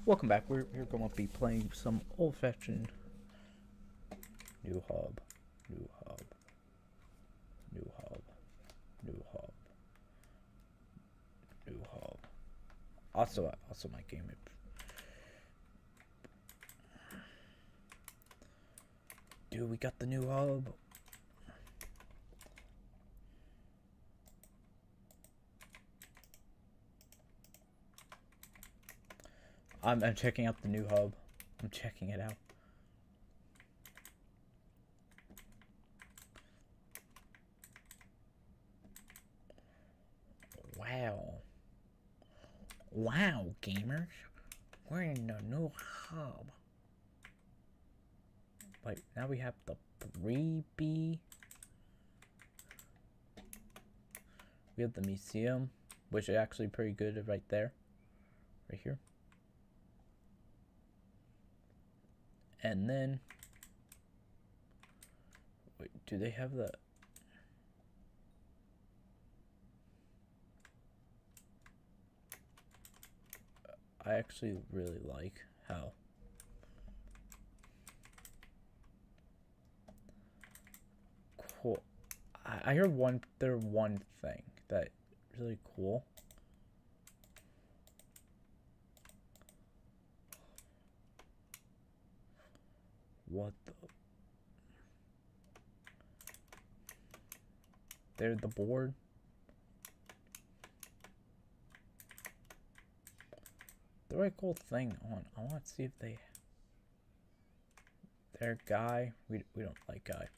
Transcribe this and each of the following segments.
Welcome back. We're going to be playing some old-fashioned new hub, new hub, new hub, new hub, new hub. Also my game. Dude, we got the new hub. I'm checking out the new hub. I'm checking it out. Wow. Wow, gamers. We're in the new hub. Like, now we have the 3B. We have the museum, which is actually pretty good right there. Right here. And then, wait, do they have the... I actually really like how... Cool. I heard one thing that really cool. What the... There's the board. The really cool thing I want to see if they... Their guy. We don't like guy.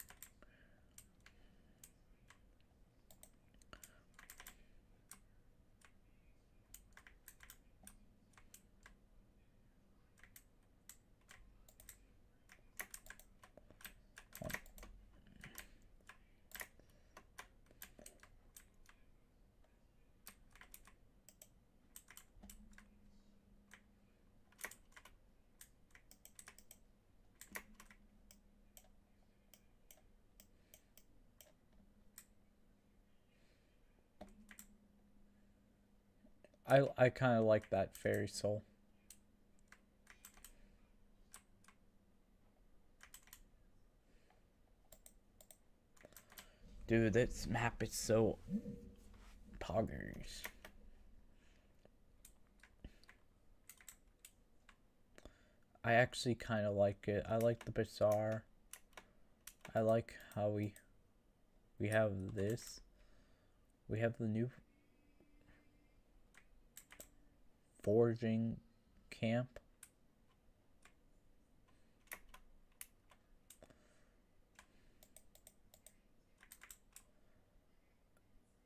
I kind of like that fairy soul. Dude, this map is so poggers. I actually kind of like it. I like the bazaar. I like how we have this. We have the new forging camp.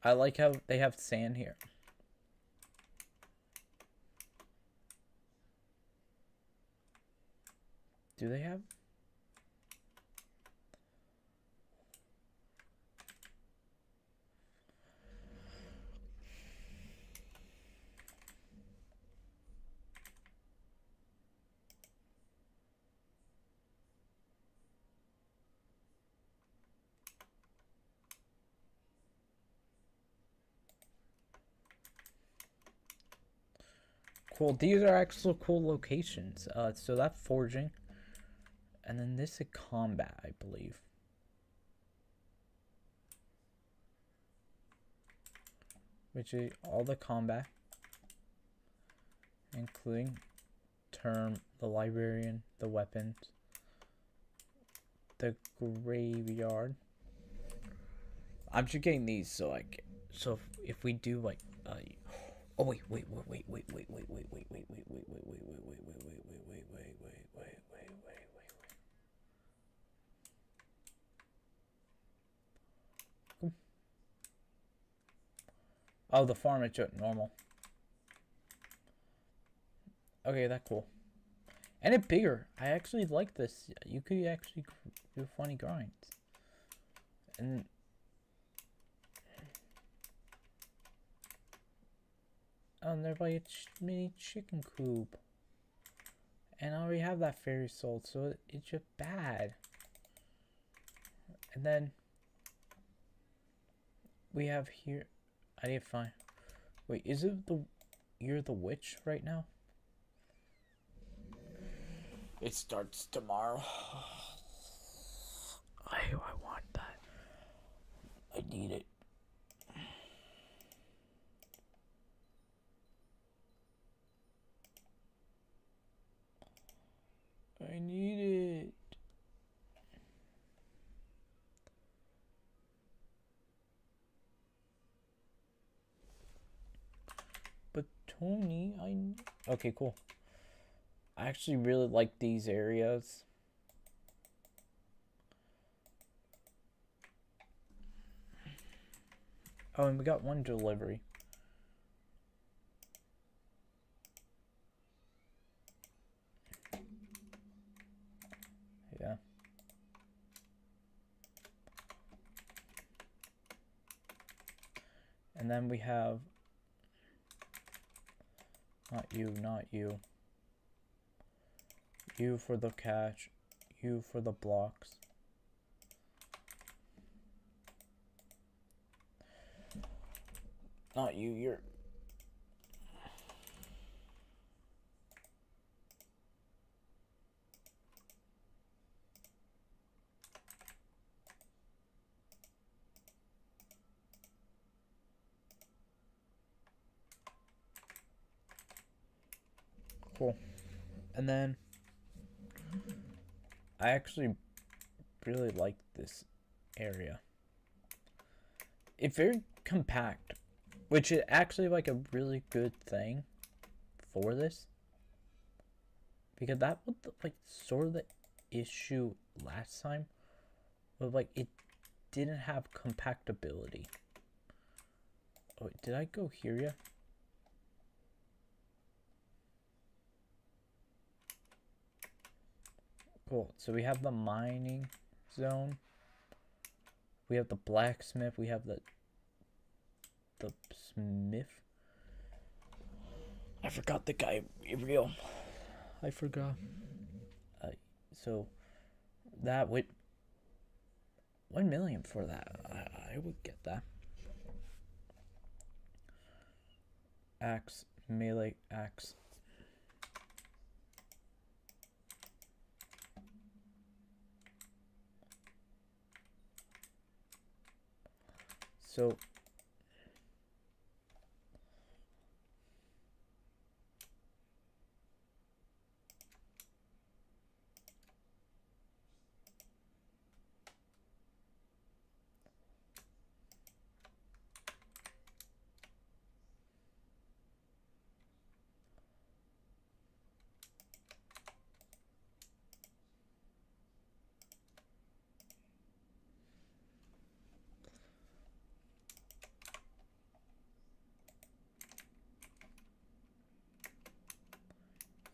I like how they have sand here. Do they have? Cool. These are actual cool locations. So that's forging. And then this is combat, I believe. Which is all the combat. Including the librarian, the weapons, the graveyard. I'm just getting these so if we do like oh wait. Oh, the farm is just normal. Okay, that's cool. And it's bigger. I actually like this. You could actually do funny grinds. And there's like a mini chicken coop. And I already have that fairy soul, so it's just bad. And then we have here. I need to find. Wait, is it you're the witch right now? It starts tomorrow. I want that. I need it. I need it. But Tony, okay, cool. I actually really like these areas. Oh, and we got one delivery. Yeah. And then we have, not you, not you. You for the cash, you for the blocks. Not you, you're... Cool. And then I actually really like this area. It's very compact, which is actually like a really good thing for this, because that was like sort of the issue last time, but like it didn't have compactability. Oh, did I go here yet? Cool. So we have the mining zone. We have the blacksmith. We have the smith. I forgot the guy real. I forgot. So that would 1 million for that. I would get that. Axe, melee axe. So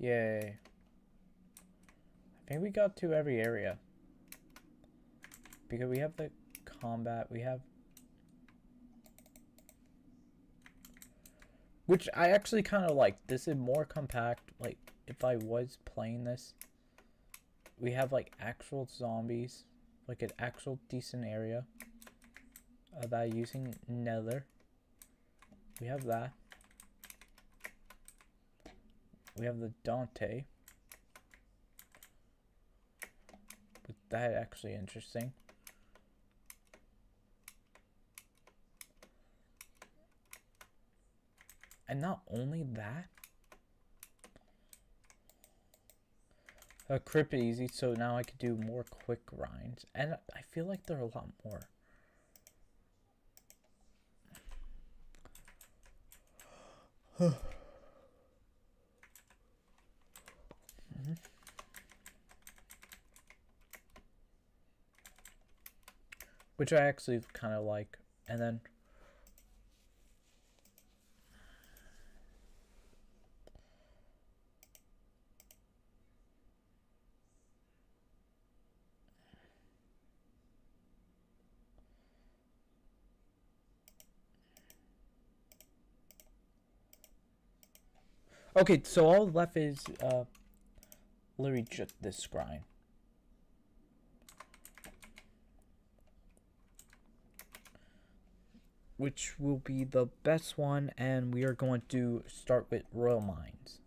yay. I think we got to every area. Because we have the combat, we have... Which I actually kind of like. This is more compact. Like, if I was playing this, we have like actual zombies. Like an actual decent area. By using nether. We have that. We have the Dante. But that actually interesting. And not only that, Crip easy, so now I could do more quick grinds. And I feel like there are a lot more. Which I actually kind of like. And then okay, so all left is literally just this grind. Which will be the best one, and we are going to start with Royal Mines.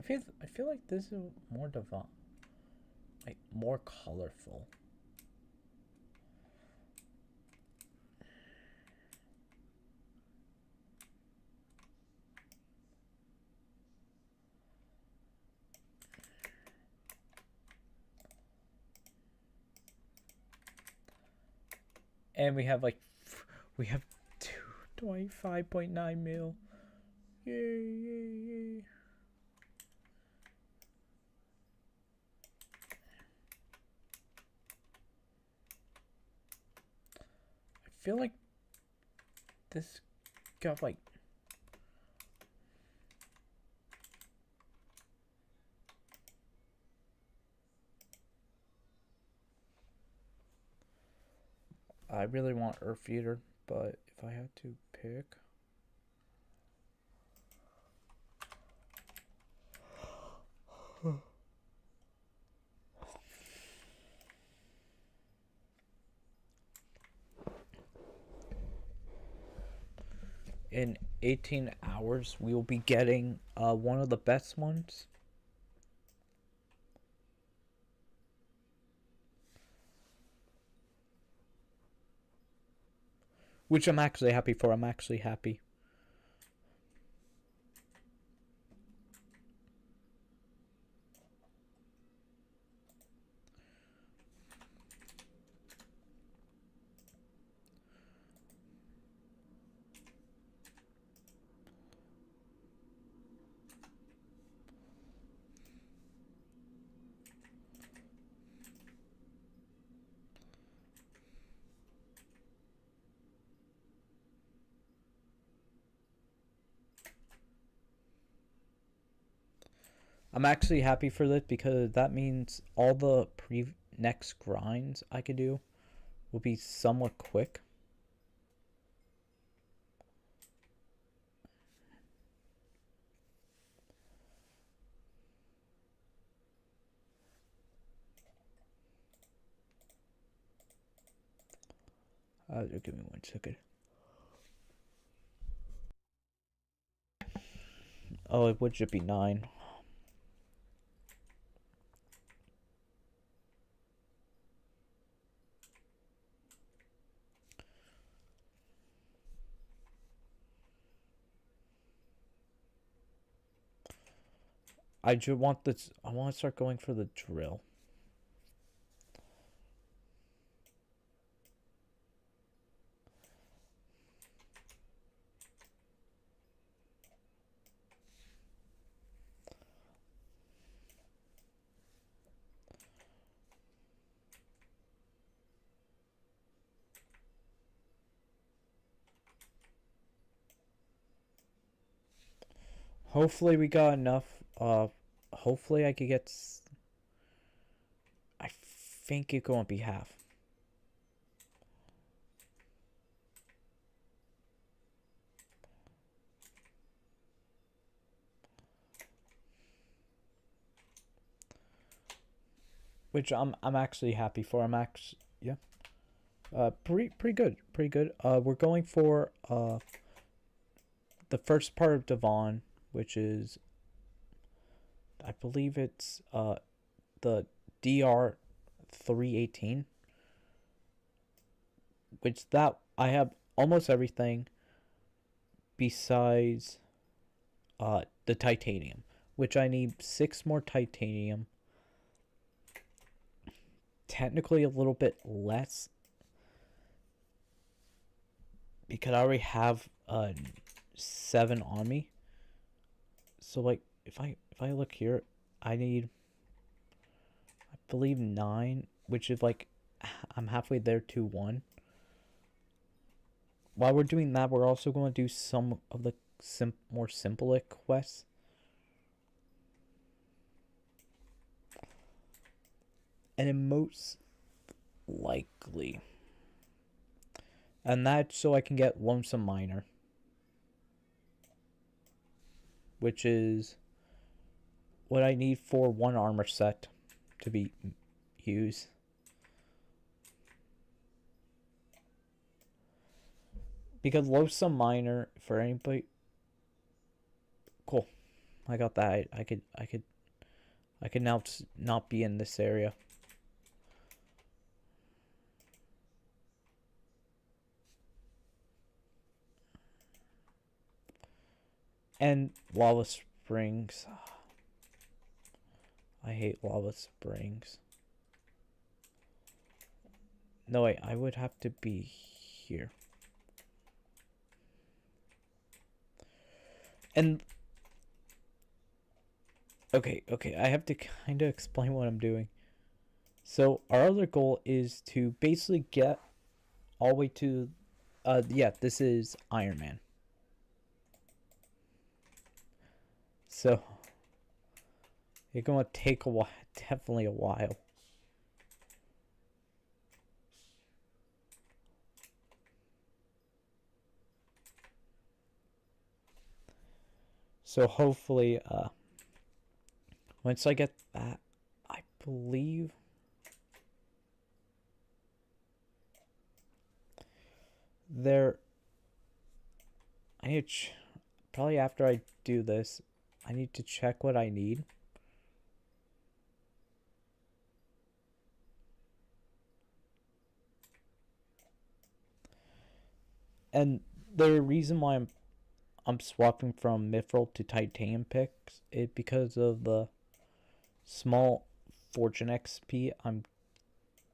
I feel like this is more divine, like more colorful. And we have 25.9 mil. Yay, yay, yay. I feel like this got like I really want Earth Eater, but if I had to pick, in 18 hours we will be getting one of the best ones. Which I'm actually happy for. I'm actually happy. I'm actually happy for this because that means all the next grinds I could do will be somewhat quick. Give me 1 second. Oh, it would just be 9. I just want this. I want to start going for the drill. Hopefully we got enough. Hopefully I could get. I think it won't be half. Which I'm actually happy for. I'm actually yeah. Pretty good. Pretty good. We're going for the first part of Devon, which is I believe it's the DR 318, which that I have almost everything besides the titanium, which I need 6 more titanium. Technically a little bit less because I already have 7 on me. So like if I look here, I need I believe 9, which is like I'm halfway there to 1. While we're doing that, we're also going to do some of the more simple quests. And it most likely, and that's so I can get Lonesome Miner, which is what I need for 1 armor set to be used. Because Lonesome Miner, for anybody, cool. I got that. I could now not be in this area. And lava springs. I hate lava springs. No, wait, I would have to be here. And okay, I have to kind of explain what I'm doing. So our other goal is to basically get all the way to, yeah, this is Iron Man. So it's gonna take a while, definitely a while. So hopefully, once I get that, I believe there. I need to probably after I do this, I need to check what I need. And the reason why I'm swapping from mithril to titanium picks is because of the small fortune XP I'm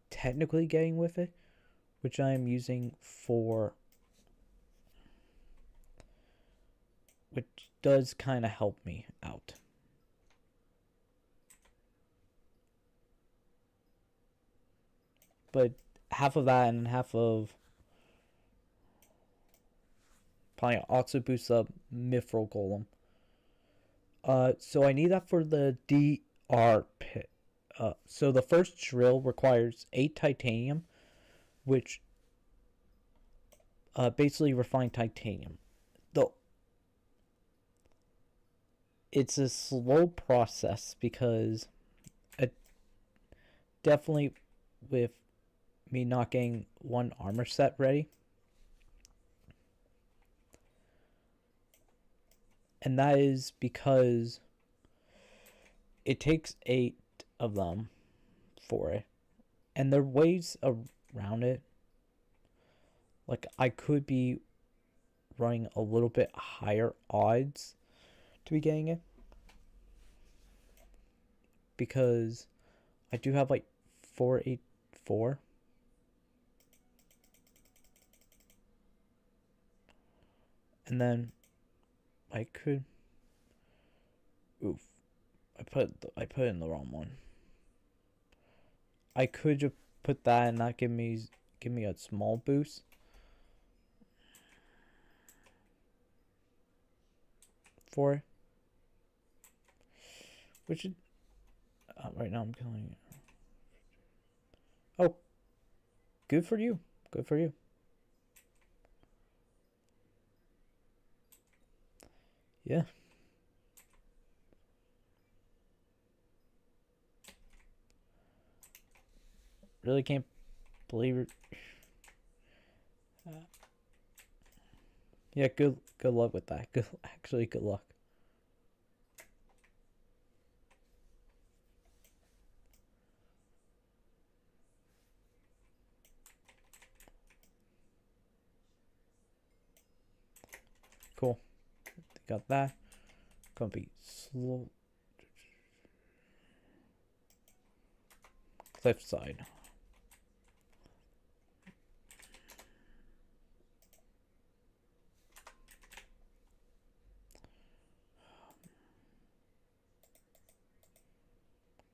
technically getting with it, which I am using for, which does kind of help me out. But half of that and half of probably also boosts up mithril golem. So I need that for the DR pit. So the first drill requires 8 titanium, which basically refined titanium. Though it's a slow process because it definitely with me not getting one armor set ready. And that is because it takes 8 of them for it. And there are ways around it. Like, I could be running a little bit higher odds to be getting it. Because I do have like 484. And then I could, oof, I put in the wrong one. I could just put that and not give me a small boost. For it. Which is, right now I'm killing it. Oh, good for you. Good for you. Yeah. Really can't believe it. Yeah, good luck with that. Good luck. Cool. Got that. Gonna be slow. Cliffside.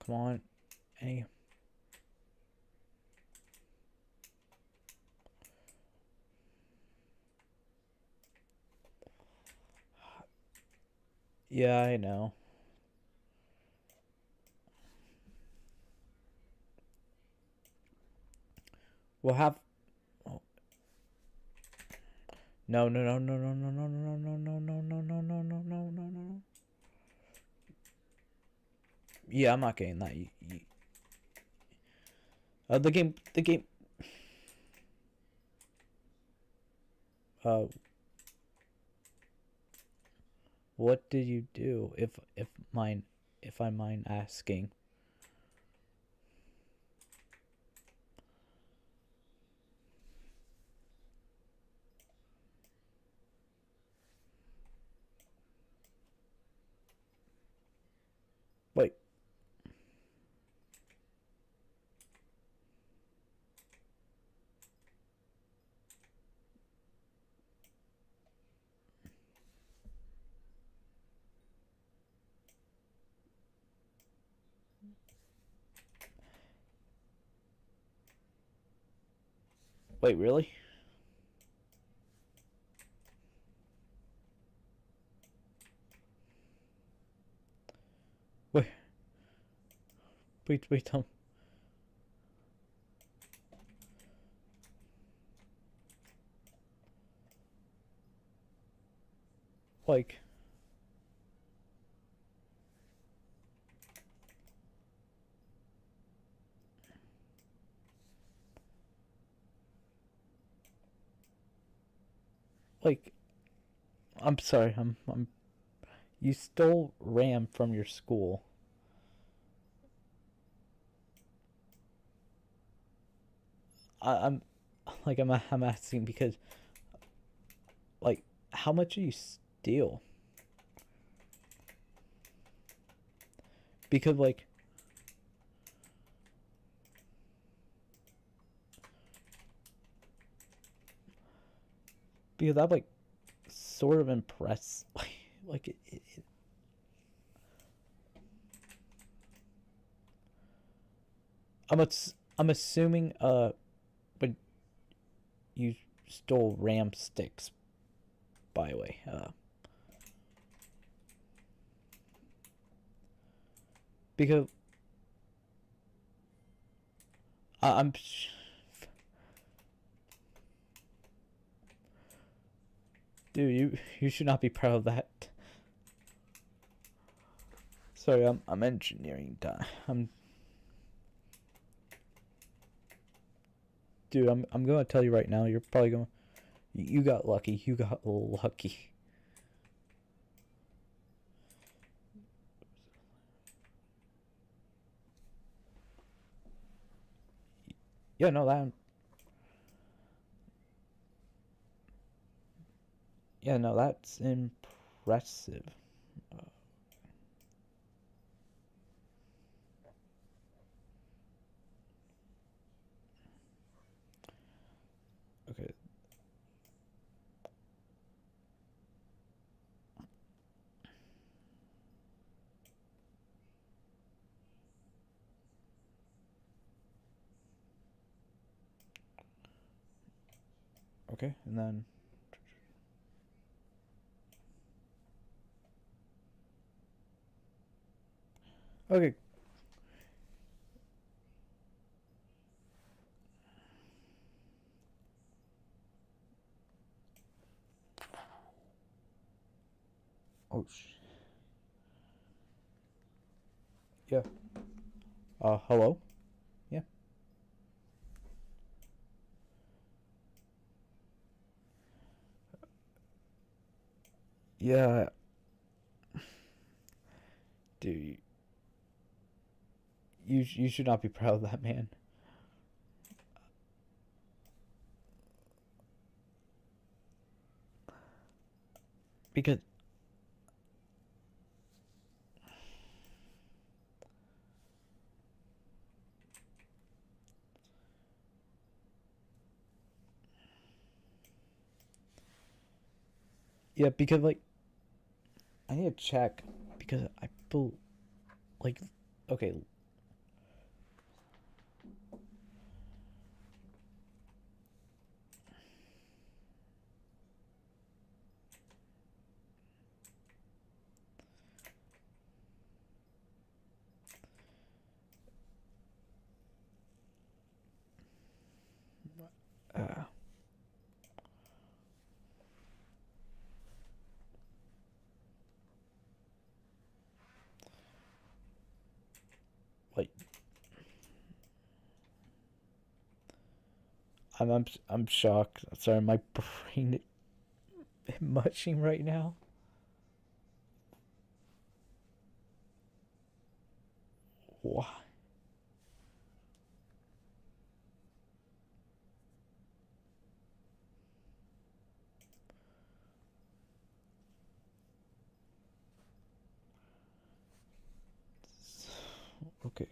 Come on. Any. Yeah, I know. We'll have. Oh. No. Yeah, I'm not getting that. The game. What did you do? If I mind asking. Wait. Wait, really? Wait, wait, like, like, I'm sorry, you stole RAM from your school. I'm, I'm asking because, like, how much do you steal? Because, like, I'm like sort of impressed. Like I'm assuming but you stole RAM sticks, by the way. Because I'm dude, you should not be proud of that. Sorry, I'm engineering time. Dude, I'm gonna tell you right now. You're probably going. You got lucky. You got lucky. Yeah, no, that. Yeah, no, that's impressive. Okay. Okay, and then. Okay. Oh. Yeah. Hello. Yeah. Yeah. Dude, you should not be proud of that, man. Because yeah, because like I need to check because I feel like okay. Uh, like I'm shocked. Sorry, my brain is mushing right now. What? Okay.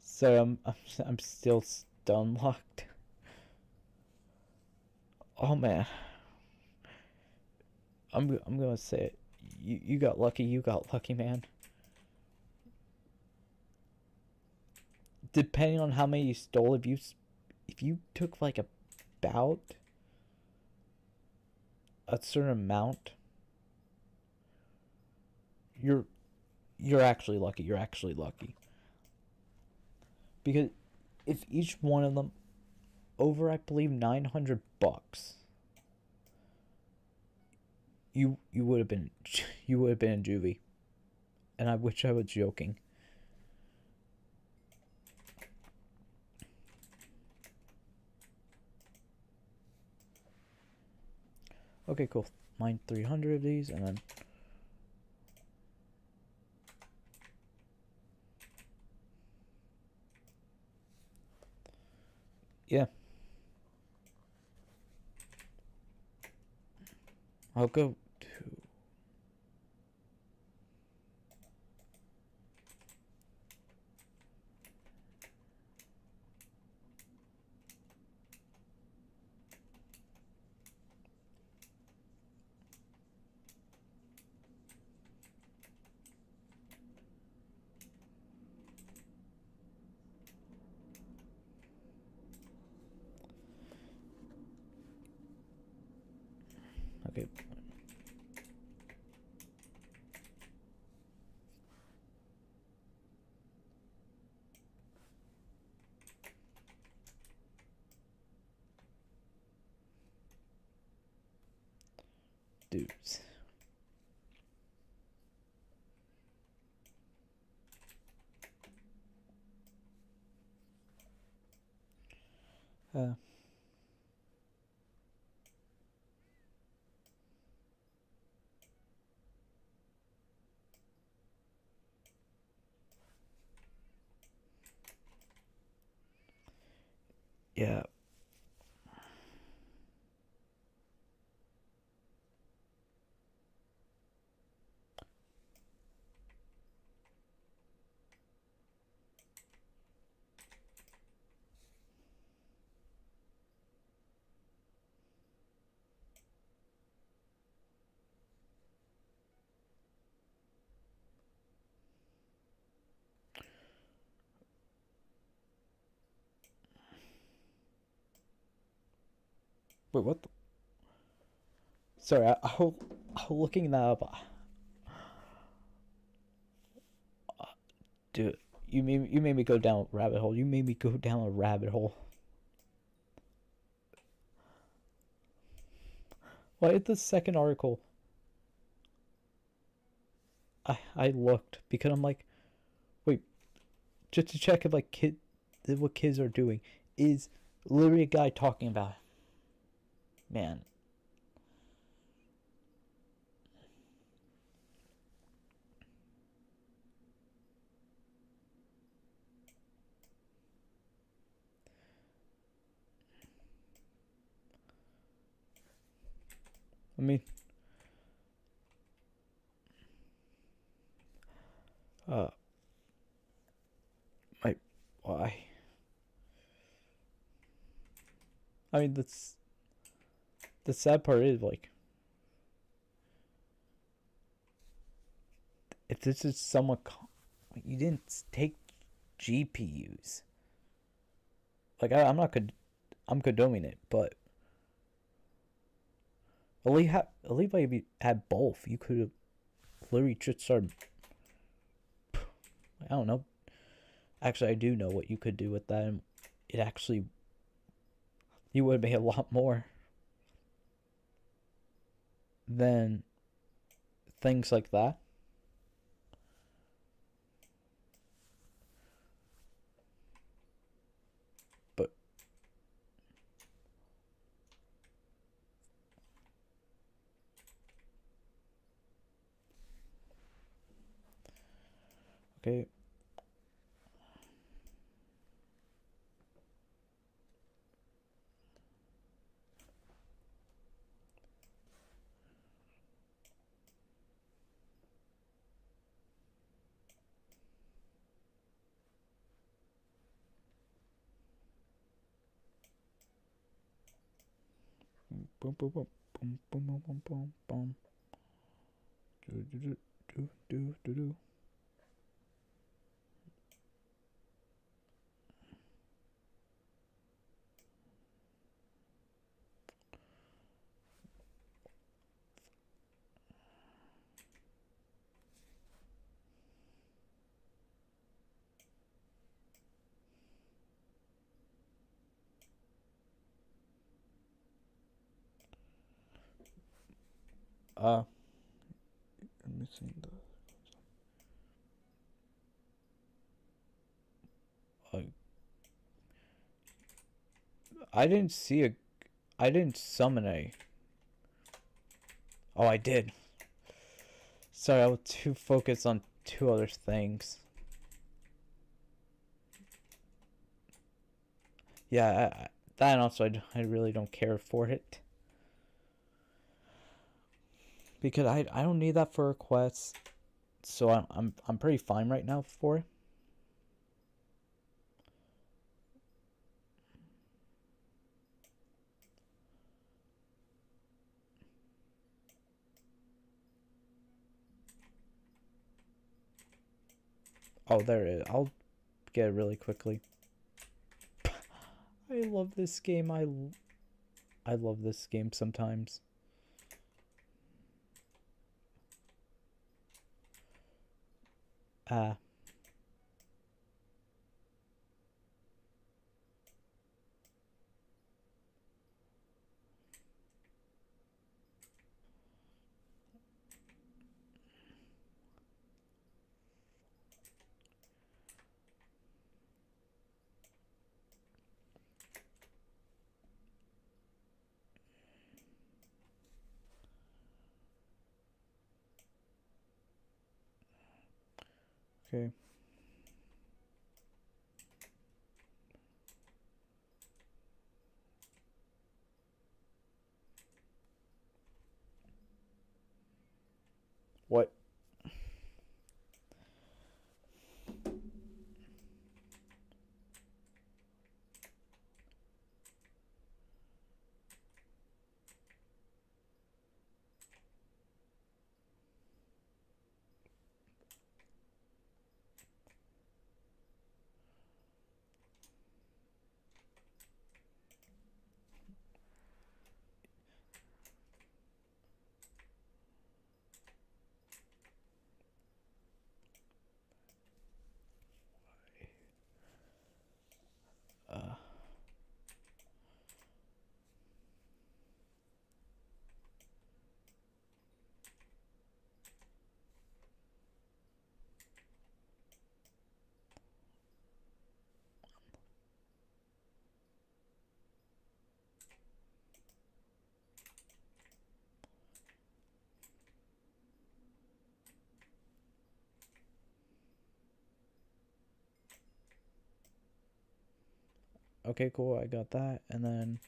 So I'm still stun locked. Oh man, I'm gonna say it. You got lucky. You got lucky, man. Depending on how many you stole, if you took like about a certain amount, you're actually lucky. You're actually lucky. Because if each one of them over, I believe, $900, you would have been in juvie. And I wish I was joking. Okay, cool. Mine 300 of these, and then yeah. I'll go to... Okay. Dudes. Uh, yeah. Wait, what the... Sorry, I'm looking that up. Dude, you made me go down a rabbit hole. You made me go down a rabbit hole. Why did the second article... I looked because I'm like, wait, just to check if like what kids are doing, is literally a guy talking about it. Man. I mean, uh, why? I mean, that's the sad part is like, if this is somewhat, you didn't take GPUs. Like I'm condoning it, but at least if you had both, you could have literally just started. I don't know. Actually, I do know what you could do with that. And it actually, you would have made a lot more than things like that. Okay. Boom, boom, boom, boom, boom, boom, boom, boom, boom. Do, do, do, do, do, do. I'm missing the. I didn't see a. I didn't summon a. Oh, I did. Sorry, I was too focused on two other things. Yeah, that and also I really don't care for it. Because I don't need that for requests. So I'm pretty fine right now for it. Oh, there it is. I'll get it really quickly. I love this game. I love this game sometimes. Okay. What? Okay, cool. I got that, and then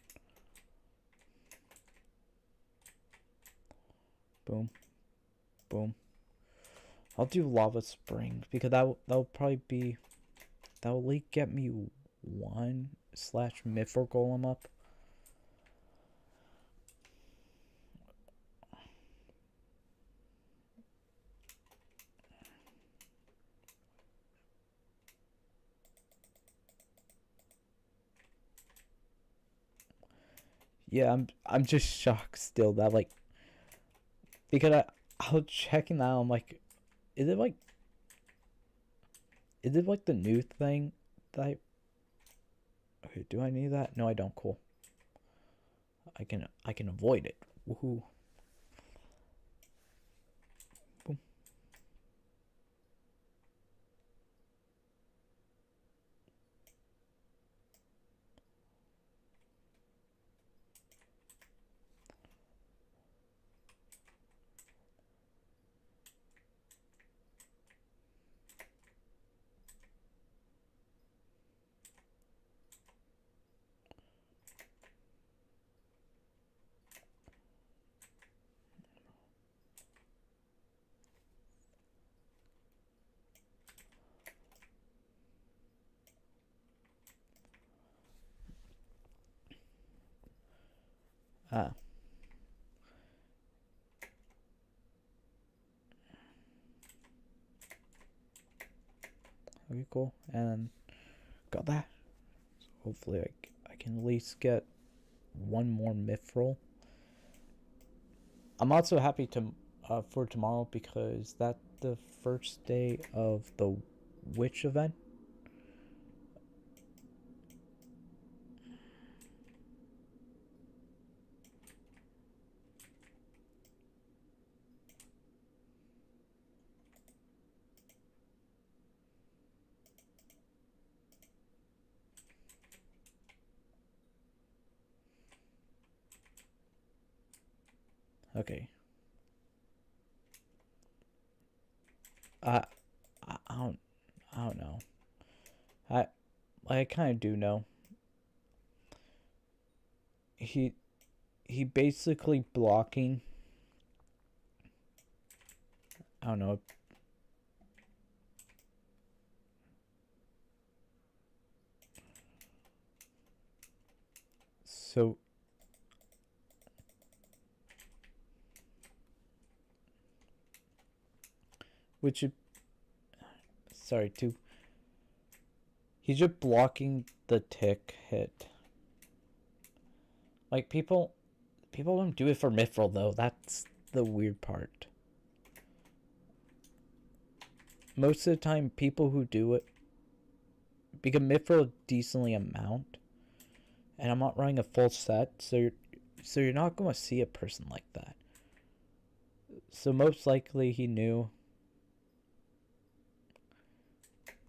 boom, boom. I'll do lava spring because that'll probably be that'll at least get me 1/myth or golem up. Yeah, I'm just shocked still that like because I was checking that I'm like, is it like the new thing that okay, do I need that? No, I don't. Cool. I can avoid it. Woohoo. Boom. Ah. Okay, cool. And got that. So hopefully I can at least get one more mithril. I'm also happy to for tomorrow because that's the first day of the witch event. Okay. I I don't know. I I kind of do know. He he basically blocking. I don't know. So which sorry too. He's just blocking the tick hit. Like people don't do it for mithril though. That's the weird part. Most of the time, people who do it because mithril decently amount, and I'm not running a full set, so you're not going to see a person like that. So most likely he knew,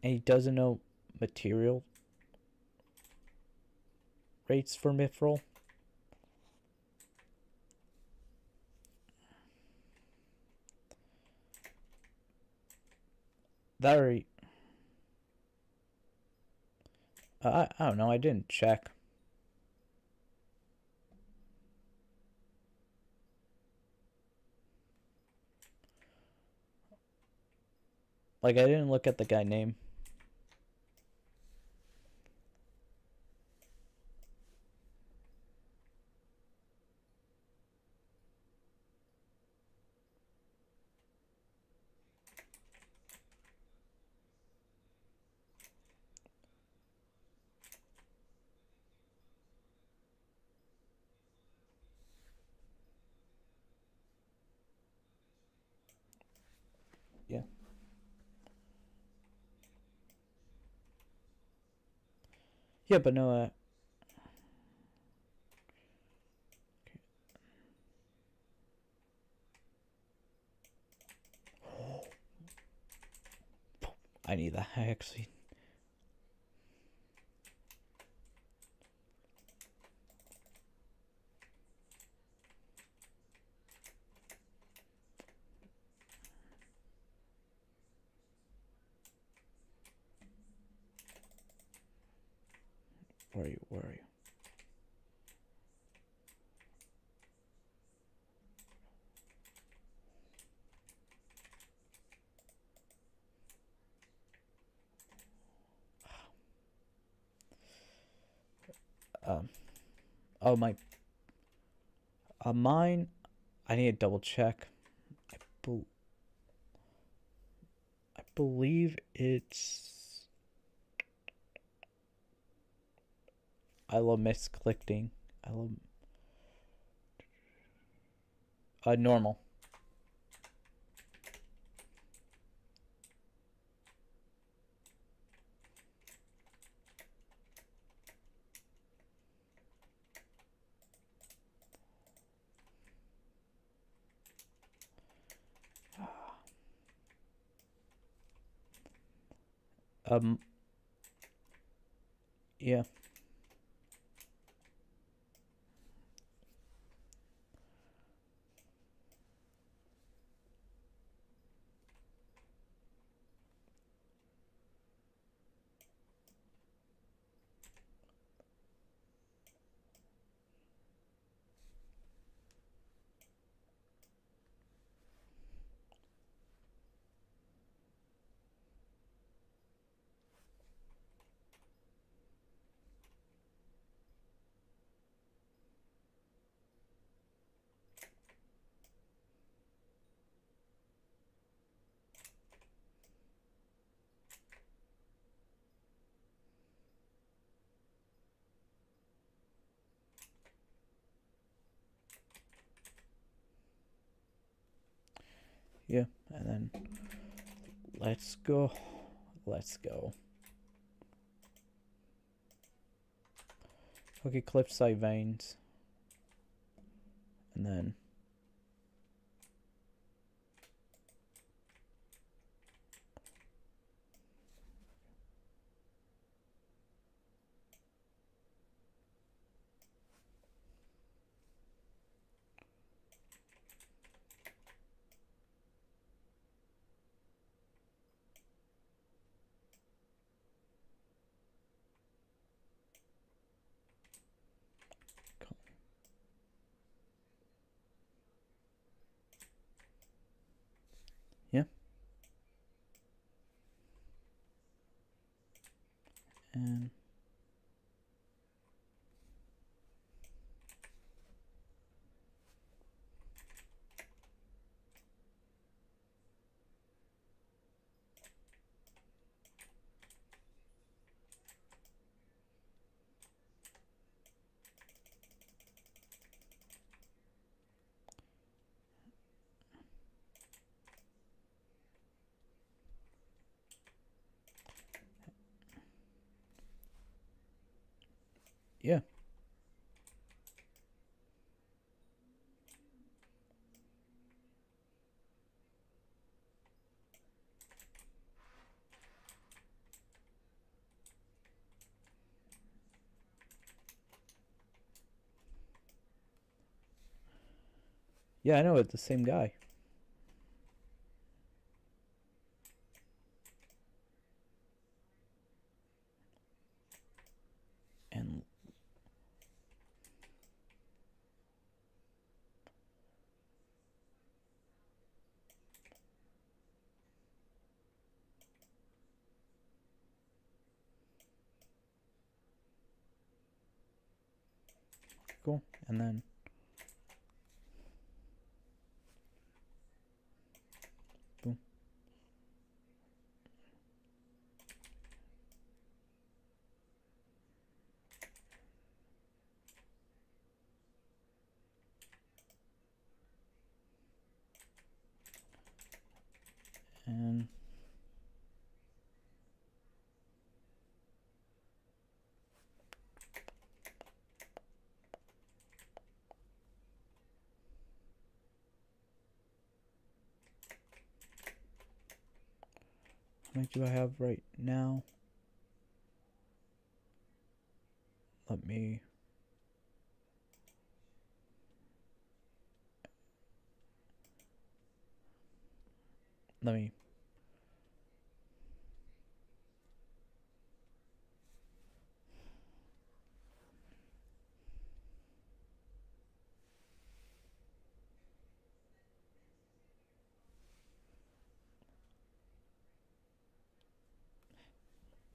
and he doesn't know material rates for mithril. That already, I don't know. I didn't check. Like I didn't look at the guy name. Yeah. Yeah, but no. I need that. I actually. Where are you? Where are you? Um. Oh my. Mine. I need to double check. I, be- I believe it's. I love misclicking. I love. Normal. Um. Yeah. Yeah, and then let's go. Okay, cliffside veins. And then yeah. And yeah. Yeah, I know it's the same guy. And cool. And then boom. And how many do I have right now? Let me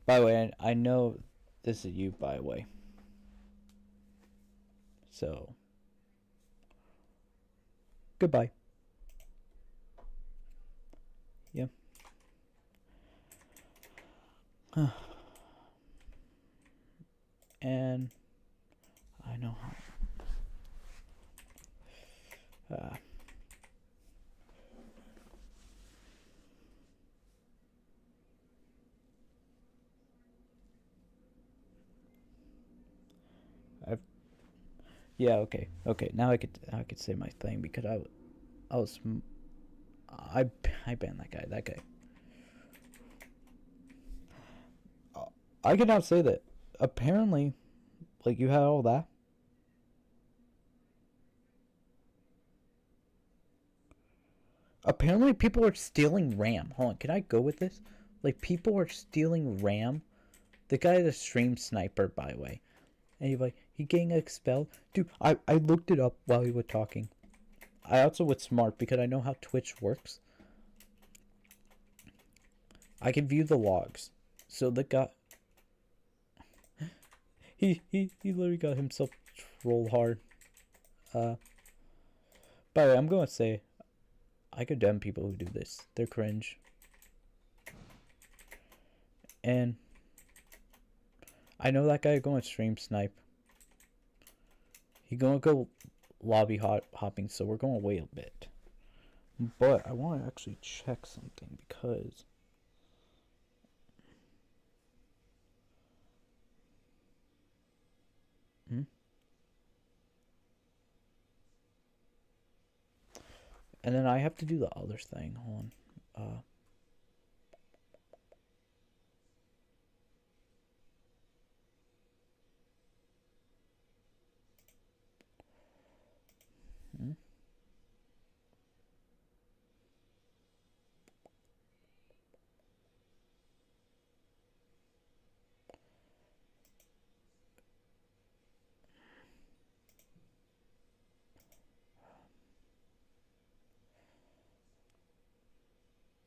by the way, I know this is you, by the way. So goodbye. Yeah. And I know how. I've Yeah. Okay. Okay. Now I could say my thing because I was I banned that guy. That guy. I can now say that apparently, like, you had all that. Apparently, people are stealing RAM. Hold on, can I go with this? Like, people are stealing RAM. The guy is a stream sniper, by the way. And he's like, he getting expelled. Dude, I looked it up while he was talking. I also was smart because I know how Twitch works. I can view the logs. So the guy, he literally got himself trolled hard. By the way, I'm gonna say, I condemn people who do this. They're cringe. And I know that guy going to stream snipe. He gonna go lobby hopping, so we're gonna wait a bit. But I want to actually check something because and then I have to do the other thing. Hold on. Hmm?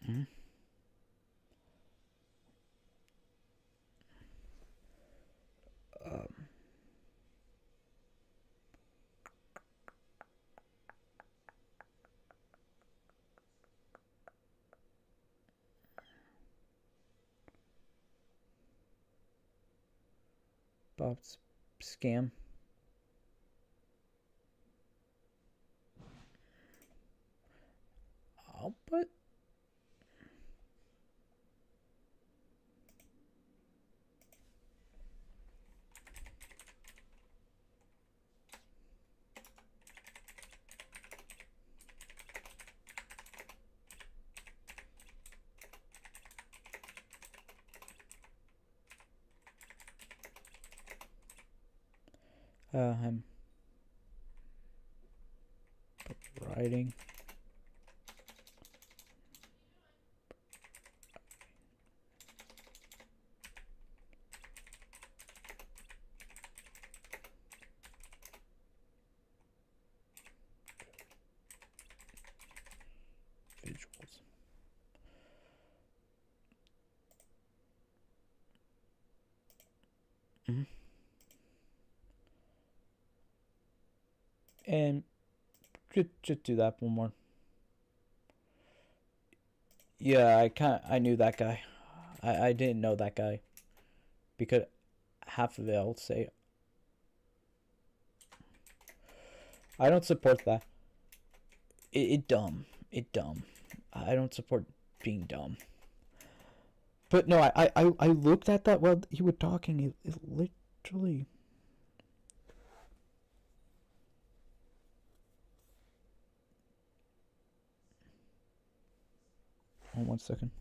Hmm? Um, Bob's scam. I'll put. I'm writing. Visuals. Mm-hmm. And just do that one more. Yeah, I knew that guy. I didn't know that guy because half of it I'll say I don't support that. It dumb. It dumb. I don't support being dumb. But no, I looked at that while you were talking. It literally. Hold on 1 second.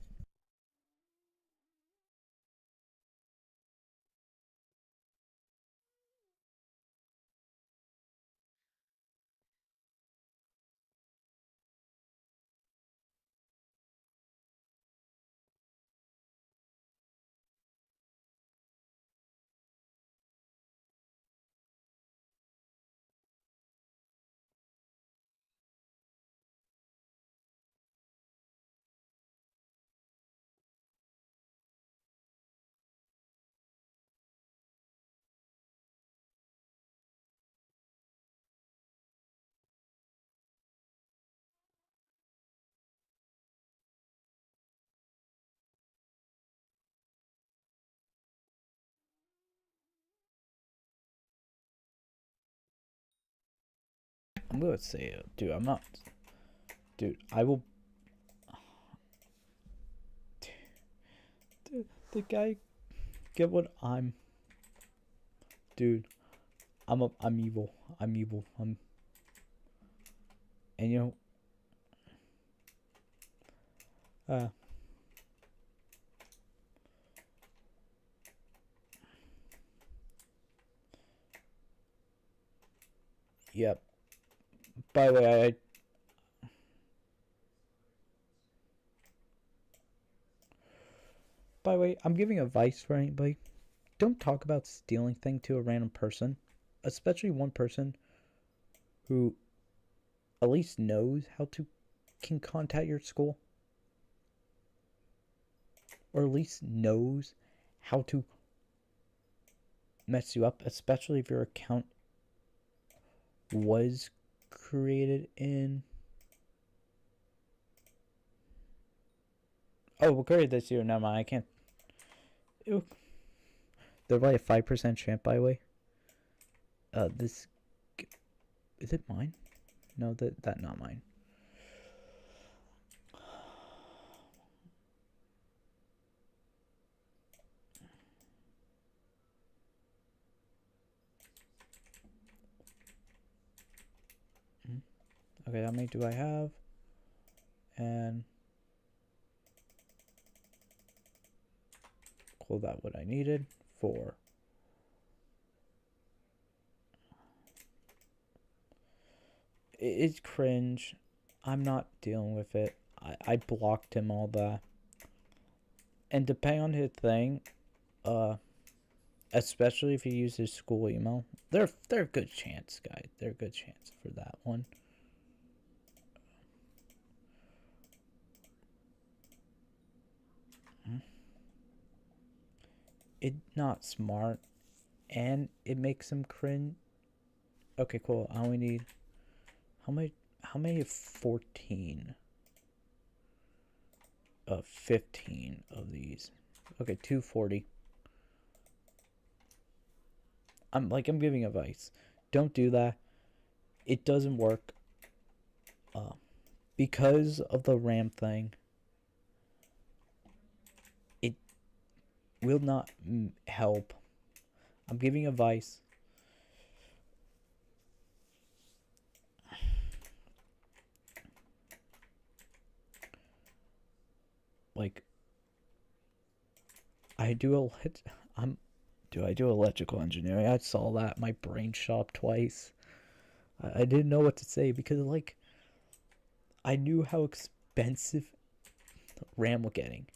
I'm gonna say it, dude. I'm not, dude. I will. Dude, the guy get what I'm. Dude, I'm evil. I'm evil. And you know, yep. By the way, I'm giving advice for anybody. Don't talk about stealing things to a random person, especially one person who at least knows how to can contact your school, or at least knows how to mess you up, especially if your account was created in. Oh, we'll create this year. Never mind. I can't. Ew. They're by a 5% chance, by the way. This is it mine? No, that not mine. Okay, how many do I have? And call that what I needed. 4. It's cringe. I'm not dealing with it. I blocked him all that. And depending on his thing, especially if he uses school email, they're a good chance, guys. They're a good chance for that one. It's not smart, and it makes him cringe. Okay, cool. I only need how many 14? 15 of these. Okay, 240. I'm giving advice. Don't do that. It doesn't work. Because of the RAM thing, it will not help. I'm giving advice. Like, I do electrical engineering. I saw that. My brain shot twice. I didn't know what to say because, like, I knew how expensive RAM was getting.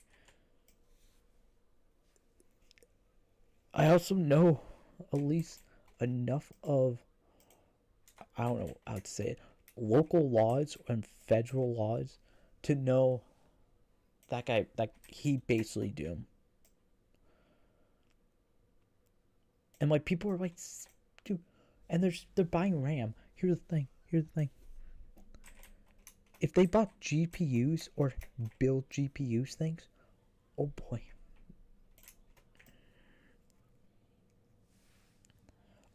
I also know at least enough of, I don't know how to say it, local laws and federal laws to know that guy, like, he basically doomed. And, like, people are like, dude, and they're buying RAM. Here's the thing. If they bought GPUs or build GPUs things, oh boy.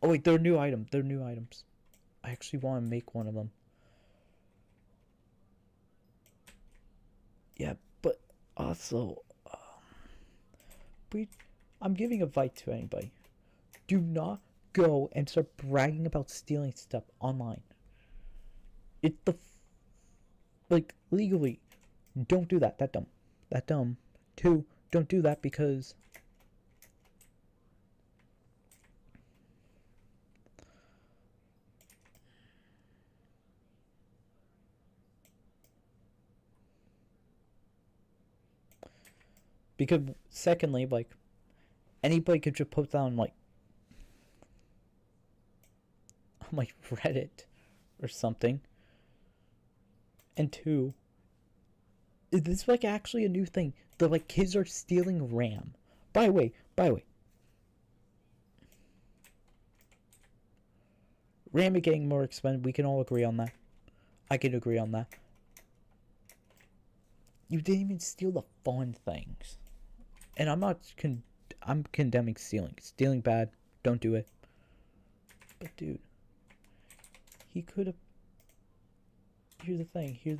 Oh wait, they're new items. They're new items. I actually want to make one of them. Yeah, but also, I'm giving advice to anybody. Do not go and start bragging about stealing stuff online. It's like, legally, don't do that. That dumb. 2, don't do that because secondly, like, anybody could just post that on like Reddit or something. And 2, is this like actually a new thing? The like kids are stealing RAM. By the way, RAM is getting more expensive. We can all agree on that. I can agree on that. You didn't even steal the fun things. And I'm condemning stealing. Stealing bad. Don't do it. But dude, he could have. Here's the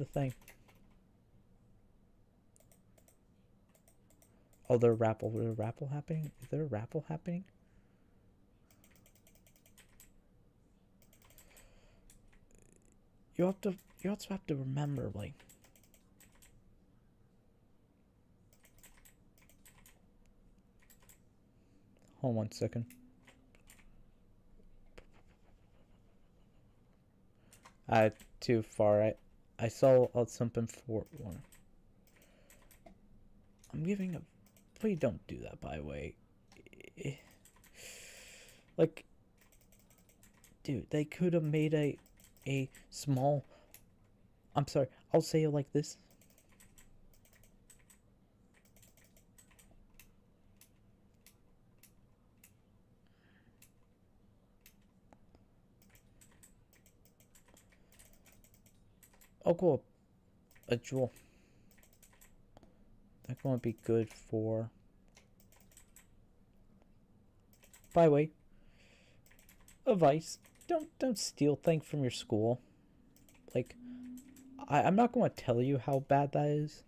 thing. Oh, there's a raffle happening? Is there a raffle happening? You also have to remember, like, hold on 1 second. Too far. I saw something for one. I'm giving a. Please don't do that, by the way. Like, dude, they could have made a small. I'm sorry. I'll say it like this. Oh, cool. A jewel. That's going to be good for. By the way, advice: don't steal things from your school. Like, I'm not going to tell you how bad that is.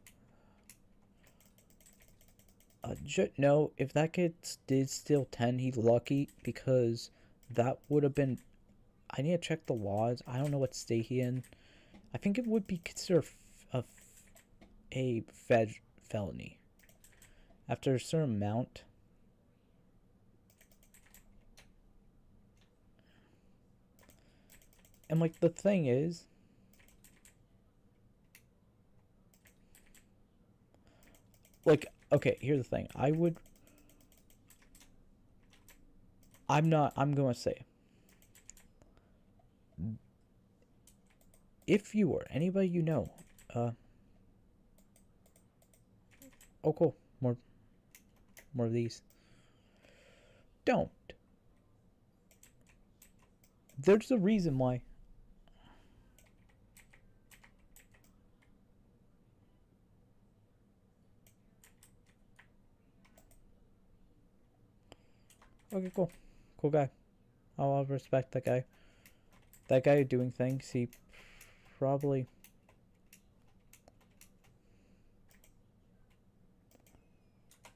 No, if that kid did steal 10, he's lucky because that would have been. I need to check the laws. I don't know what state he in. I think it would be considered a felony. After a certain amount. And like the thing is, like, okay, here's the thing. I'm going to say, if you or anybody you know, oh cool, more of these. Don't. There's a reason why. Okay, cool. Cool guy. I'll respect that guy. That guy doing things, he probably...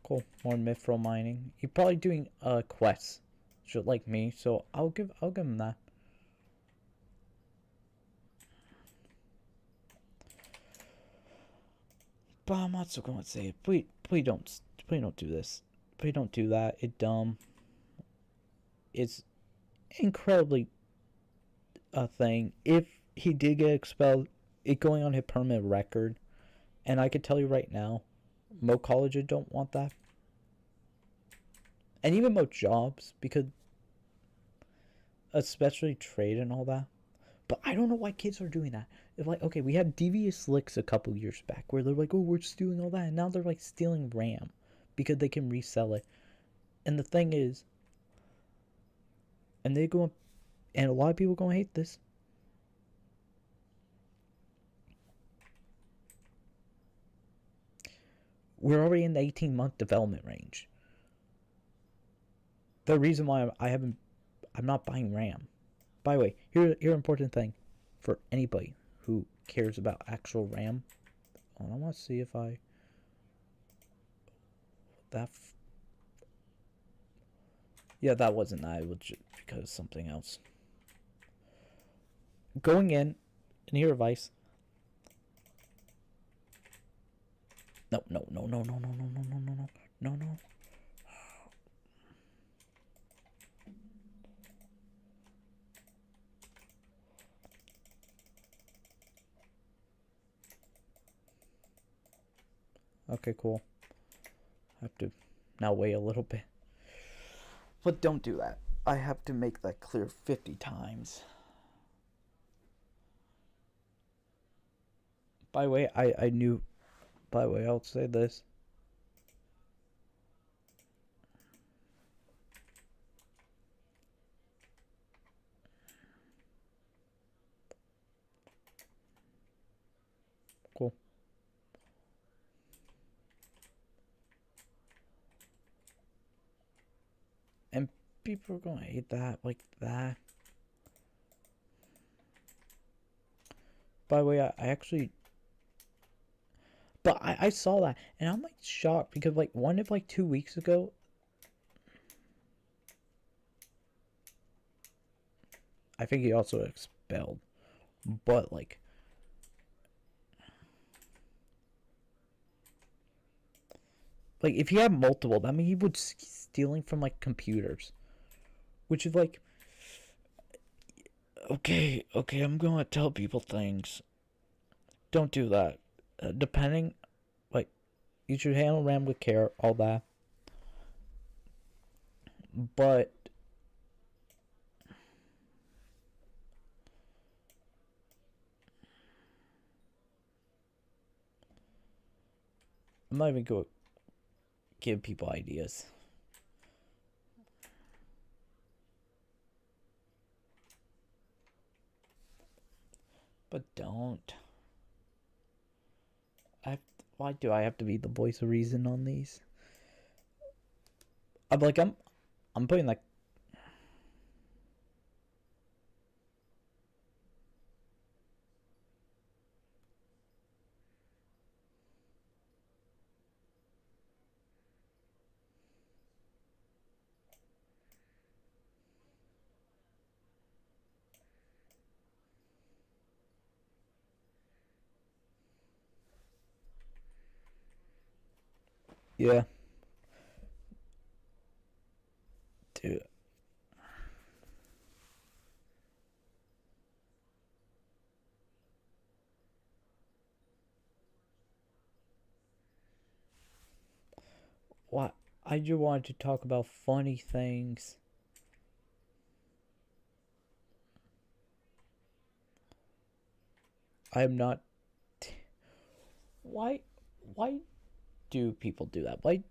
Cool. More mithril mining. He probably doing quests, just like me. So I'll give him that. But I'm also going to say, please don't do this. Please don't do that. It's dumb. It's incredibly a thing. If he did get expelled, it going on his permanent record. And I could tell you right now, most colleges don't want that. And even most jobs, because especially trade and all that. But I don't know why kids are doing that. If like, okay, we had devious licks a couple years back where they're like, oh, we're stealing all that. And now they're like stealing RAM because they can resell it. And the thing is, and they go, and a lot of people gonna hate this. We're already in the 18-month development range. The reason why I'm not buying RAM. By the way, here important thing for anybody who cares about actual RAM. Oh, I want to see if I yeah, that wasn't that. It was just because something else. Going in here advice. No. Okay, cool. I have to now wait a little bit. But don't do that. I have to make that clear 50 times. By the way, I knew... By the way, I'll say this. Cool. And people are going to hate that like that. By the way, I actually... But I saw that, and I'm like shocked because like one of like 2 weeks ago, I think he also expelled. But like if he had multiple, that means he was stealing from like computers, which is like, okay, I'm gonna tell people things. Don't do that. Depending, like, you should handle RAM with care, all that. But I'm not even going to give people ideas. But don't. Why do I have to be the voice of reason on these? I'm putting like... Yeah. Dude. What? I just wanted to talk about funny things. I am not. Why? Why do people do that? Why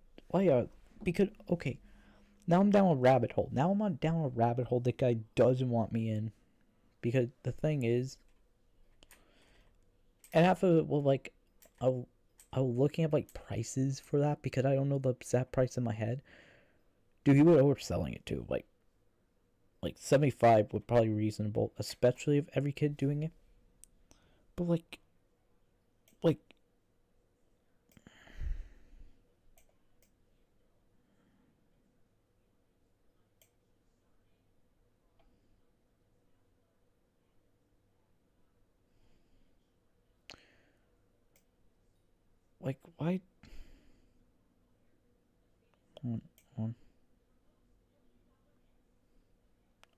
are? Because okay, now I'm down a rabbit hole. Now I'm on down a rabbit hole that guy doesn't want me in. Because the thing is, and half of it will like, I was looking at like prices for that because I don't know the exact price in my head. Dude, he was overselling it too. Like 75 would probably be reasonable, especially if every kid doing it. But like why? Hold on.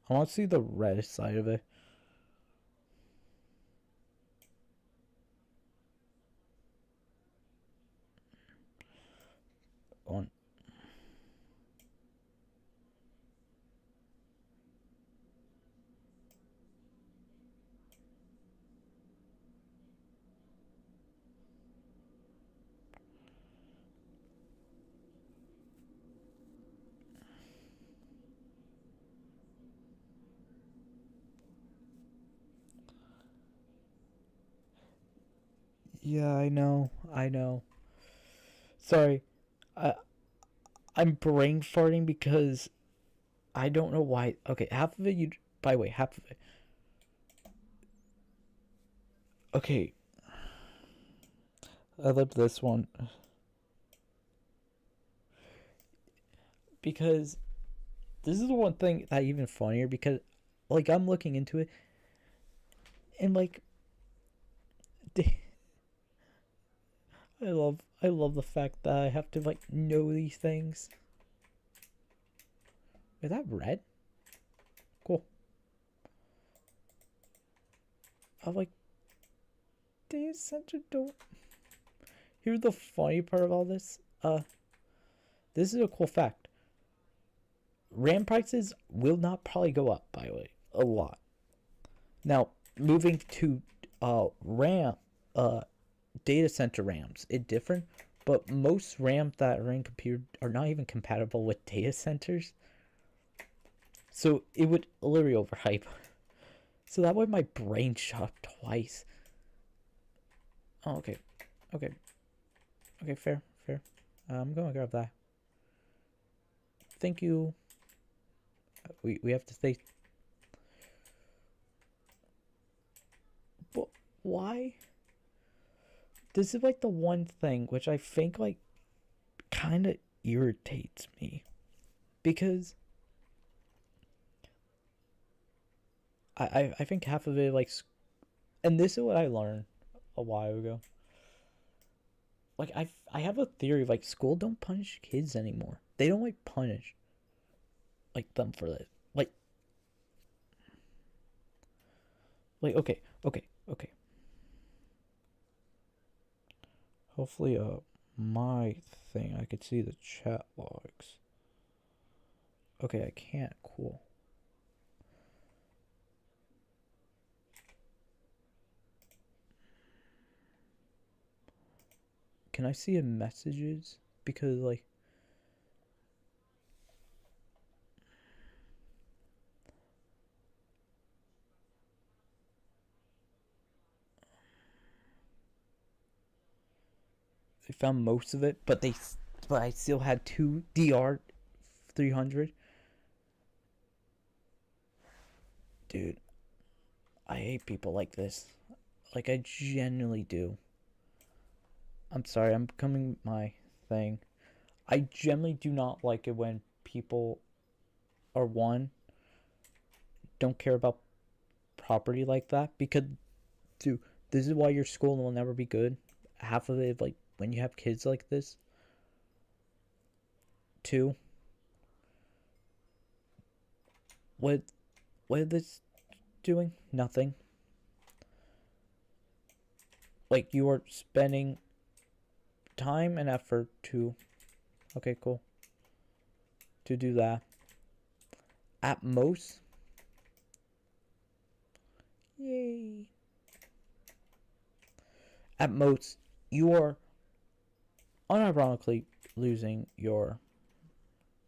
I want to see the red side of it. On. Yeah, I know. I know. Sorry. I I'm brain farting because I don't know why. Okay, half of it you. By the way, half of it. Okay, I love this one because this is the one thing that even funnier because like I'm looking into it and like I love the fact that I have to like know these things. Is that red? Cool. I'm like data center don't. Here's the funny part of all this. This is a cool fact. RAM prices will not probably go up, by the way, a lot. Now, moving to RAM, data center RAMs, it's different, but most RAMs that are in computer are not even compatible with data centers. So it would literally overhype. So that way my brain shut up twice. Oh, okay. Okay. Okay, fair, fair. I'm gonna grab that. Thank you. We have to stay. But why? This is like the one thing which I think like kind of irritates me because I think half of it like, and this is what I learned a while ago. Like I have a theory of like school don't punish kids anymore. They don't like punish like them for this. Like okay. Hopefully my thing I could see the chat logs. Okay, I can't. Cool. Can I see in messages? Because like they found most of it, but I still had two DR 300. Dude, I hate people like this. Like I genuinely do. I'm sorry, I'm becoming my thing. I generally do not like it when people are one don't care about property like that because dude, this is why your school will never be good. Half of it like when you have kids like this, 2. What is this doing? Nothing. Like, you are spending time and effort to... Okay, cool. To do that. At most... Yay. At most, you are unironically losing your,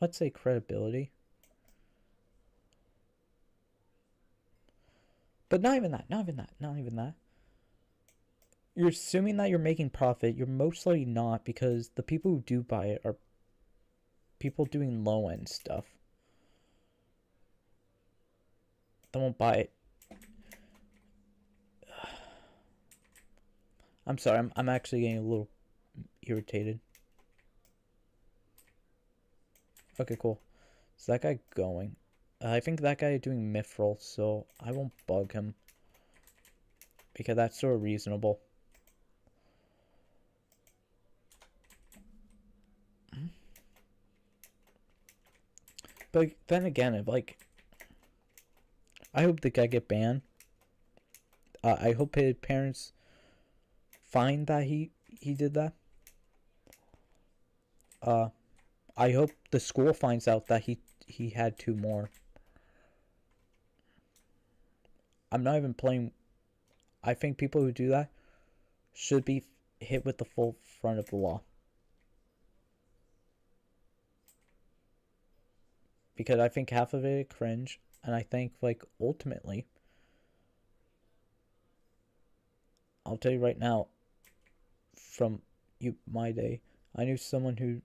let's say, credibility. But not even that. You're assuming that you're making profit. You're mostly not, because the people who do buy it are people doing low-end stuff. They won't buy it. I'm sorry, I'm actually getting a little irritated. Okay, cool. Is that guy going? I think that guy is doing mithril, so I won't bug him. Because that's sort of reasonable. But then again, if, like... I hope the guy get banned. I hope his parents find that he did that. I hope the school finds out that he had 2 more. I'm not even playing. I think people who do that should be hit with the full front of the law. Because I think half of it is cringe, and I think, like, ultimately, I'll tell you right now, from my day, I knew someone who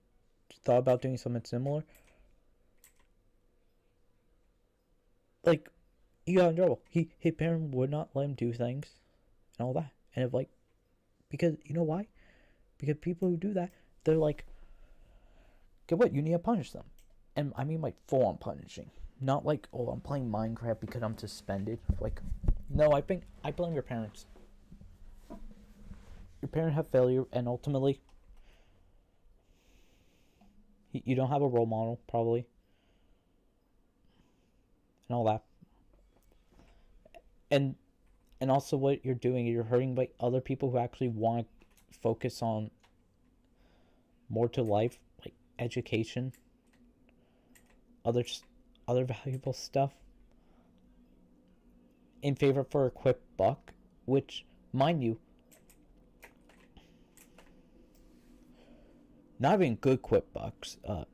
thought about doing something similar. Like, he got in trouble. His parents would not let him do things and all that. And if, like, because, you know why? Because people who do that, they're like, get what? You need to punish them. And I mean, like, full on punishing. Not like, oh, I'm playing Minecraft because I'm suspended. Like, no, I blame your parents. Your parents have failure, and ultimately, you don't have a role model, probably. And all that. And also what you're doing, you're hurting, like, other people who actually want to focus on more to life, like education, other valuable stuff, in favor for a quick buck, which, mind you, not even good quick bucks. Let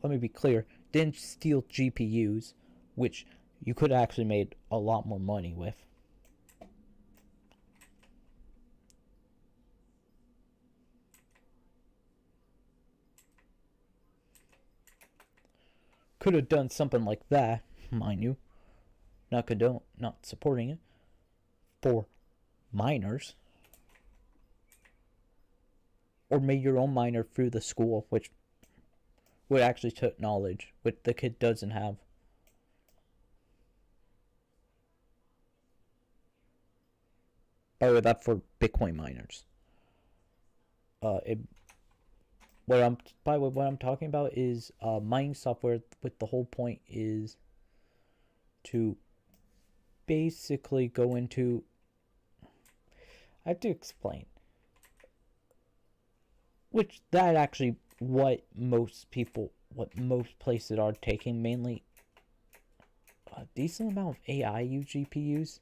me be clear, didn't steal GPUs, which you could have actually made a lot more money with. Could have done something like that, mind you. Not supporting it. For minors. Or made your own miner through the school, which would actually took knowledge, which the kid doesn't have. By the way, that's for Bitcoin miners. What I'm talking about is mining software with the whole point is to basically go into... I have to explain. Which that actually what most places are taking, mainly a decent amount of AI GPUs.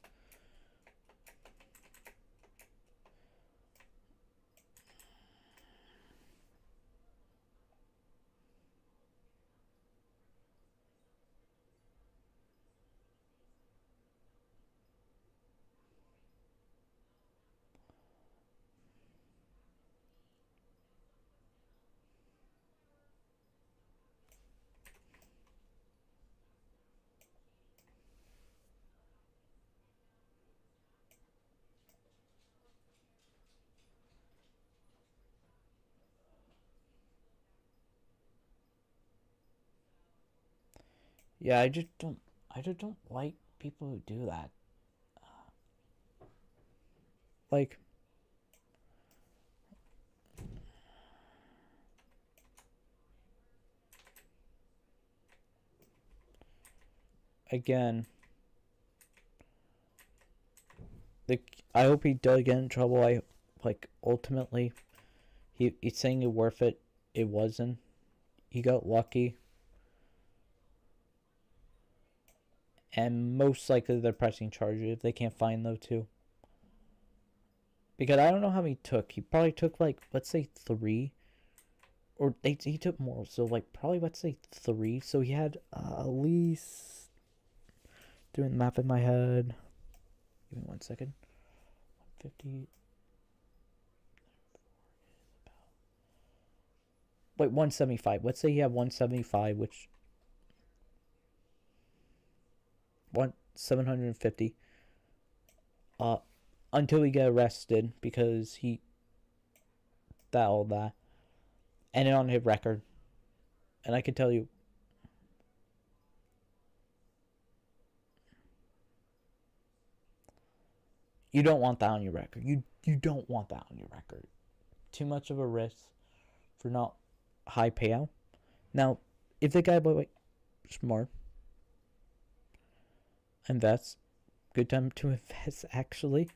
Yeah, I just don't like people who do that. Like, again, I hope he does get in trouble. Ultimately, he's saying it's worth it. It wasn't. He got lucky. And most likely they're pressing charges if they can't find those two. Because I don't know how many he took. He probably took, like, let's say 3. Or he took more. So, like, probably, let's say 3. So he had at least... Doing the math in my head. Give me 1 second. 150... Wait, 175. Let's say he had 175, which... 750 until he get arrested because all that and it on his record. And I can tell you, you don't want that on your record. You don't want that on your record. Too much of a risk for not high payout. Now, if the guy was smart, invest. Good time to invest, actually.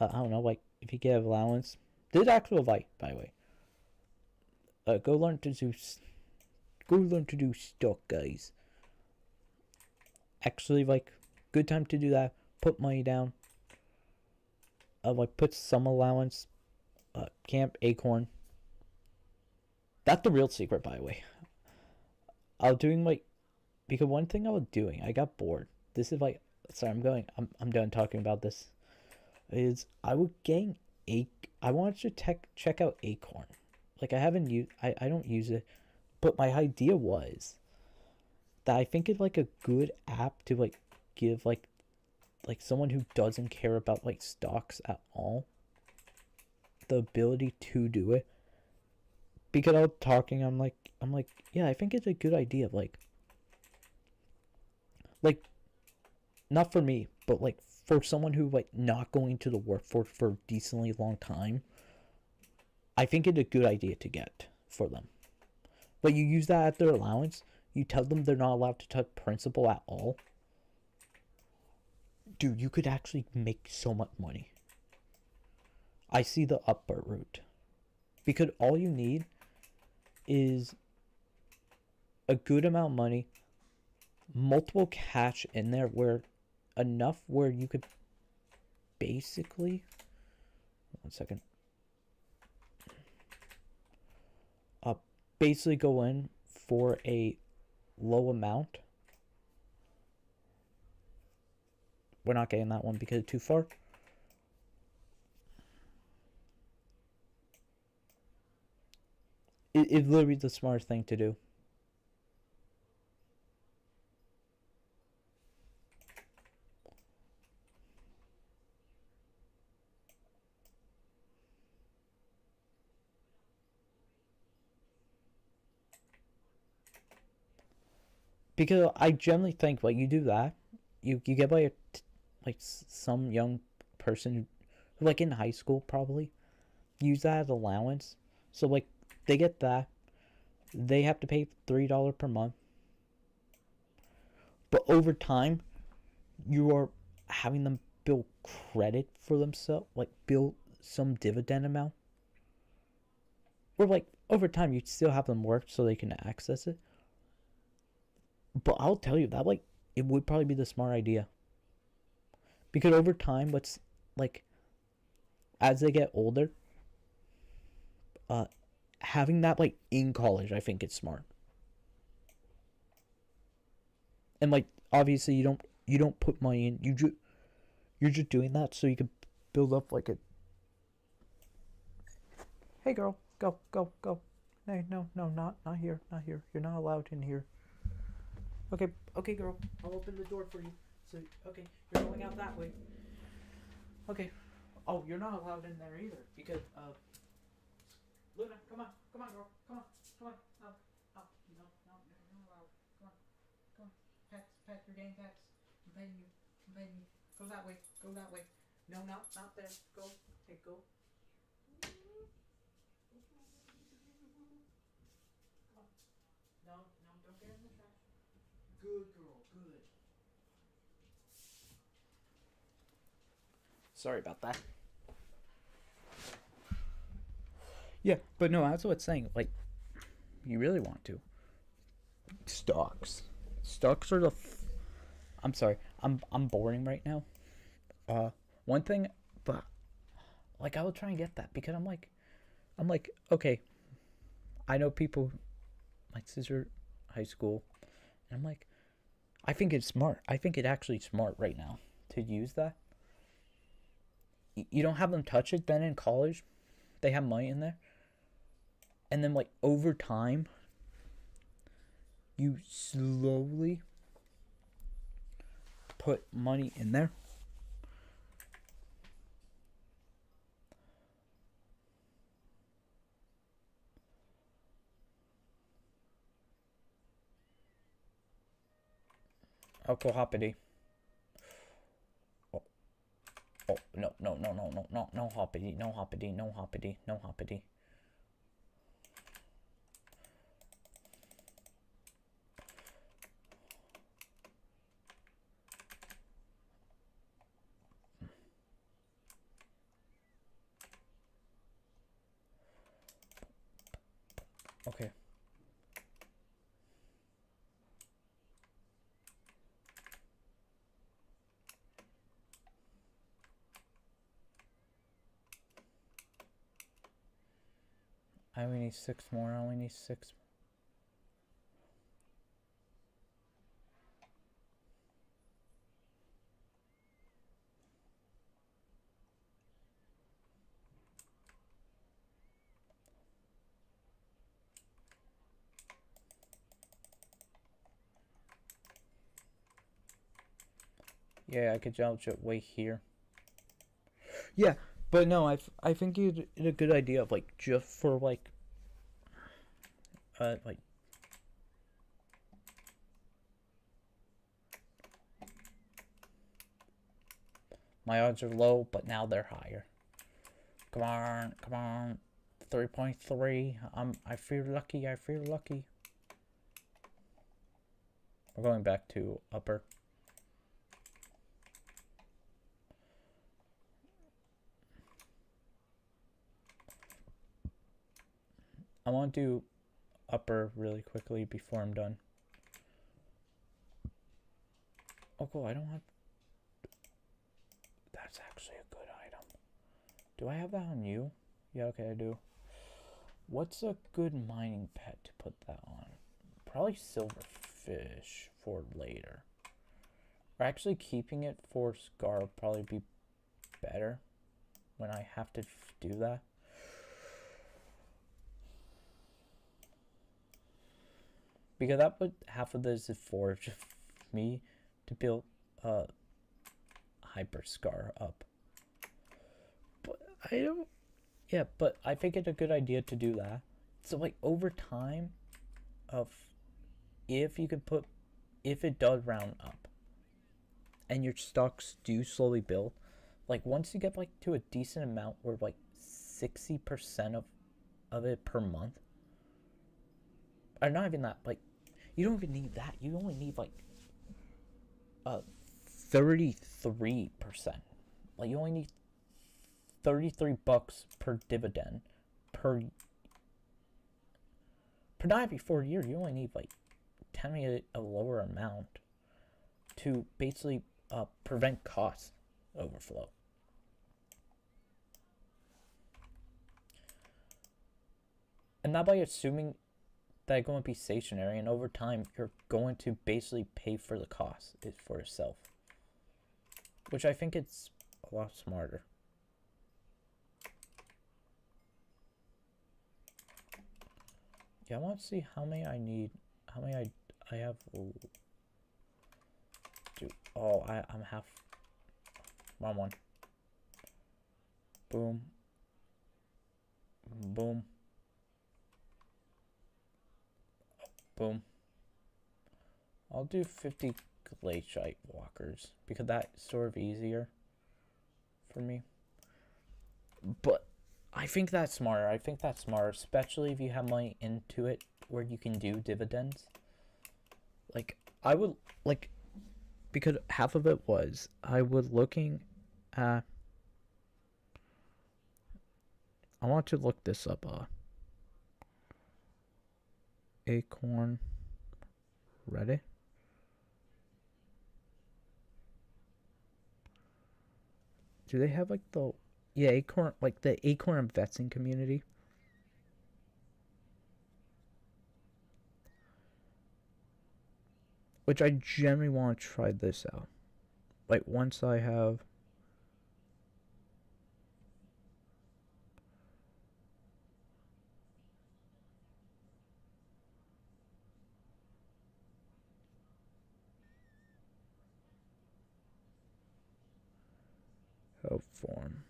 I don't know, like, if you get allowance. This is actual advice, by the way. Go learn to do stock, guys. Actually, like, good time to do that. Put money down. Like, put some allowance. Camp Acorn. That's the real secret, by the way. I was doing, like, because one thing I was doing, I got bored. This is like, sorry, I'm done talking about this. Is I wanted to check out Acorn. Like, I don't use it, but my idea was that I think it's like a good app to like give like someone who doesn't care about like stocks at all the ability to do it. Because I was talking, I'm like, yeah, I think it's a good idea. Like, not for me, but like for someone who like not going to the workforce for a decently long time, I think it's a good idea to get for them. But you use that at their allowance, you tell them they're not allowed to touch principal at all. Dude, you could actually make so much money. I see the upper route. Because all you need is a good amount of money, multiple cash in there where enough where you could basically 1 second basically go in for a low amount. We're not getting that one because it's too far. It's literally the smartest thing to do. Because I generally think, like, you do that, you get like some young person who, like, in high school probably, use that as allowance. So, like, they get that. They have to pay $3 per month. But over time, you are having them build credit for themselves, like, build some dividend amount. Or, like, over time, you still have them work so they can access it. But I'll tell you that, like, it would probably be the smart idea. Because over time, what's, like, as they get older, having that, like, in college, I think it's smart. And, like, obviously, you don't put money in. You're just doing that so you can build up, like, a... Hey, girl, go. Hey, no, not here. You're not allowed in here. Okay, girl. I'll open the door for you. So, okay, you're going out that way. Okay. Oh, you're not allowed in there either because, Luna, come on, girl. Come on. No, you're not allowed. Come on. Pet, you're getting pets. I'm petting you. Go that way. No, not there. Go. Okay, go. Come on. No, don't get in the trash. Good girl, good. Sorry about that. Yeah, but no, that's what it's saying. Like, you really want to. Stocks. Stocks are the. I'm sorry. I'm boring right now. One thing, but like I will try and get that because I'm like, okay. I know people. My sister, high school, and I'm like, I think it's smart. I think it actually smart right now to use that. You don't have them touch it. Then in college, they have money in there, and then like over time, you slowly put money in there. Uncle Hoppity. Oh, oh, no, Hoppity, no Hoppity, no Hoppity, no Hoppity. Okay. I only need 6 more. I only need 6. Yeah, I could jump it way here. Yeah, but no, I think it's a good idea of like just for like my odds are low, but now they're higher. Come on, come on. 3.3. I feel lucky. I feel lucky. We're going back to upper. I want to do upper really quickly before I'm done. Oh, cool. I don't have... That's actually a good item. Do I have that on you? Yeah, okay, I do. What's a good mining pet to put that on? Probably silverfish for later. Or actually keeping it for Scar would probably be better when I have to do that. Because that would half of this is for me to build Hyper Scar up. But I don't... Yeah, but I think it's a good idea to do that. So like over time of if you could put... If it does round up and your stocks do slowly build, like once you get like to a decent amount where like 60% of it per month, or not even that, like you don't even need that. You only need like 33%. Like you only need $33 per dividend per not every 4 years. You only need like 10 a lower amount to basically prevent cost overflow. And not by assuming that it's going to be stationary, and over time you're going to basically pay for the cost for yourself, which I think it's a lot smarter. Yeah, I want to see how many I need, how many I have. Oh, I'm half. Wrong one. Boom. Boom. Boom. I'll do 50 glaciate walkers because that's sort of easier for me. But I think that's smarter. I think that's smarter, especially if you have money into it where you can do dividends. Like, I would like, because half of it was I was looking at. I want to look this up. Acorn Reddit. Do they have like the Acorn, like the Acorn investing community? Which I generally want to try this out. Like once I have help form.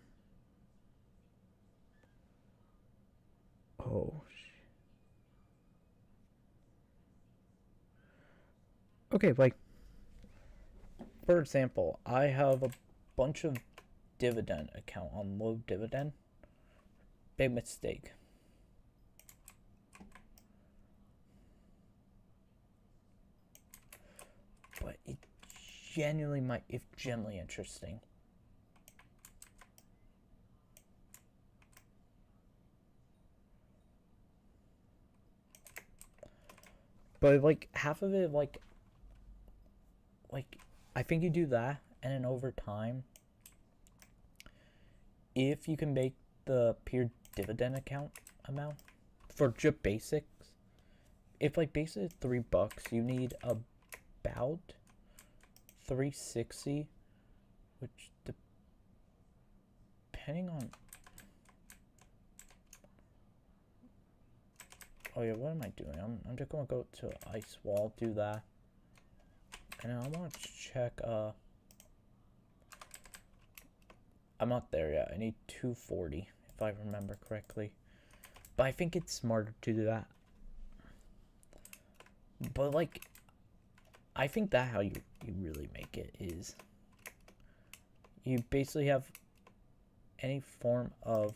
Oh. Okay, like for example, I have a bunch of dividend account on low dividend. Big mistake. But it genuinely genuinely interesting. But like half of it, like I think you do that, and then over time, if you can make the peer dividend account amount for just basics, if like basic $3, you need about 360, which depending on. Oh yeah, what am I doing? I'm just gonna go to ice wall, do that. And then I want to check, I'm not there yet. I need 240, if I remember correctly. But I think it's smarter to do that. But, like, I think that how you really make it is you basically have any form of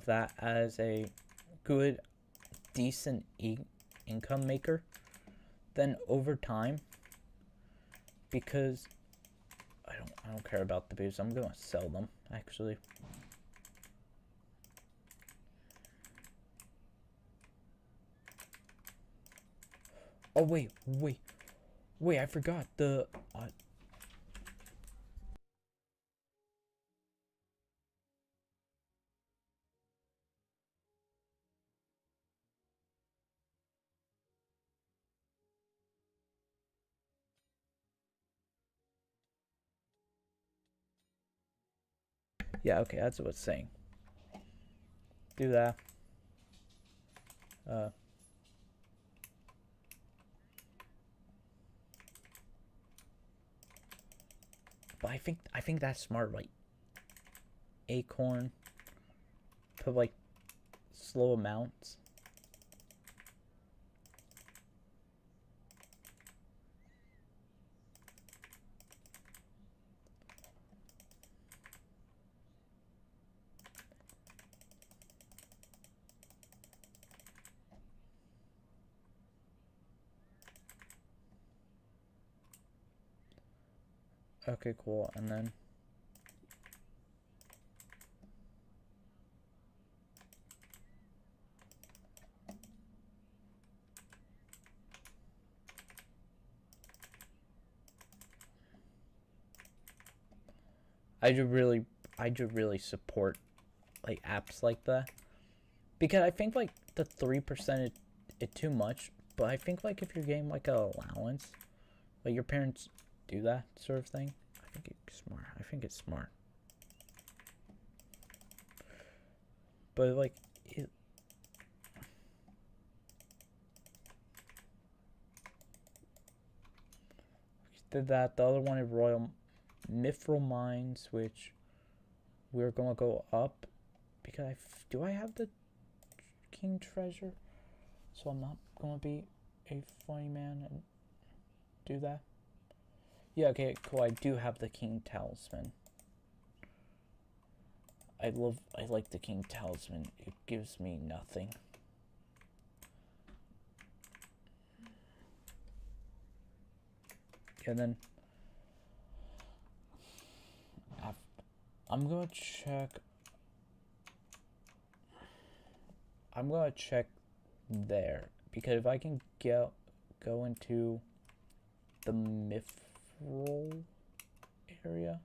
that as a good, decent income maker. Then over time, because I don't care about the boots, I'm gonna sell them actually. Oh wait, I forgot the yeah, okay, that's what it's saying. Do that. But I think that's smart, like Acorn, put like slow amounts. Okay, cool. And then I do really support like apps like that, because I think like the 3% is too much. But I think like if you're getting like an allowance, like your parents do that sort of thing, I think it's smart. I think it's smart. But like it, did that. The other one is Royal Mithril Mines, which we're gonna go up because do I have the King Treasure? So I'm not gonna be a funny man and do that. Yeah, okay, cool. I do have the King Talisman. I like the King Talisman. It gives me nothing. And then I'm gonna check there, because if I can go into the mithril area.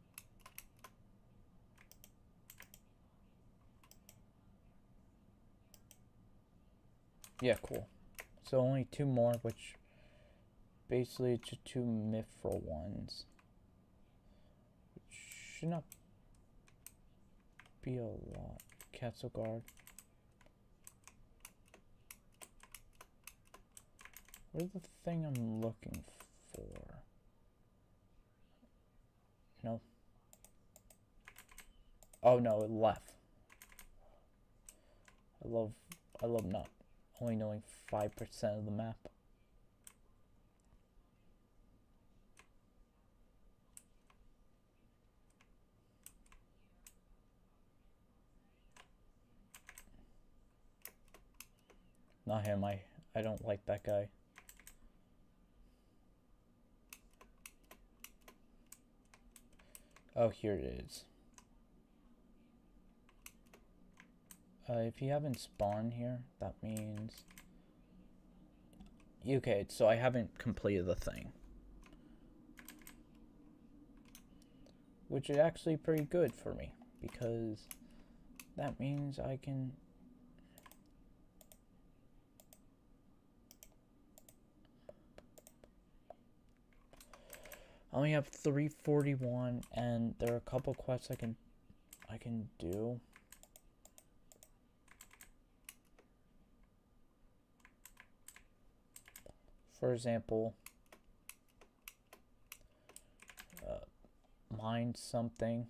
Yeah, cool. So only 2 more, which basically it's just 2 mithril ones. Which should not be a lot. Castle guard. Where's the thing I'm looking for? No. Oh no, it left. I love not only knowing 5% of the map. Not him, I don't like that guy. Oh, here it is. If you haven't spawned here, that means... Okay, so I haven't completed the thing. Which is actually pretty good for me, because that means I can... I only have 341, and there are a couple quests I can do. For example, mine something.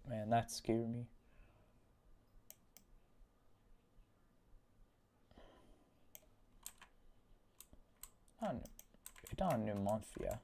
Man, that scared me. It's not a new month yet.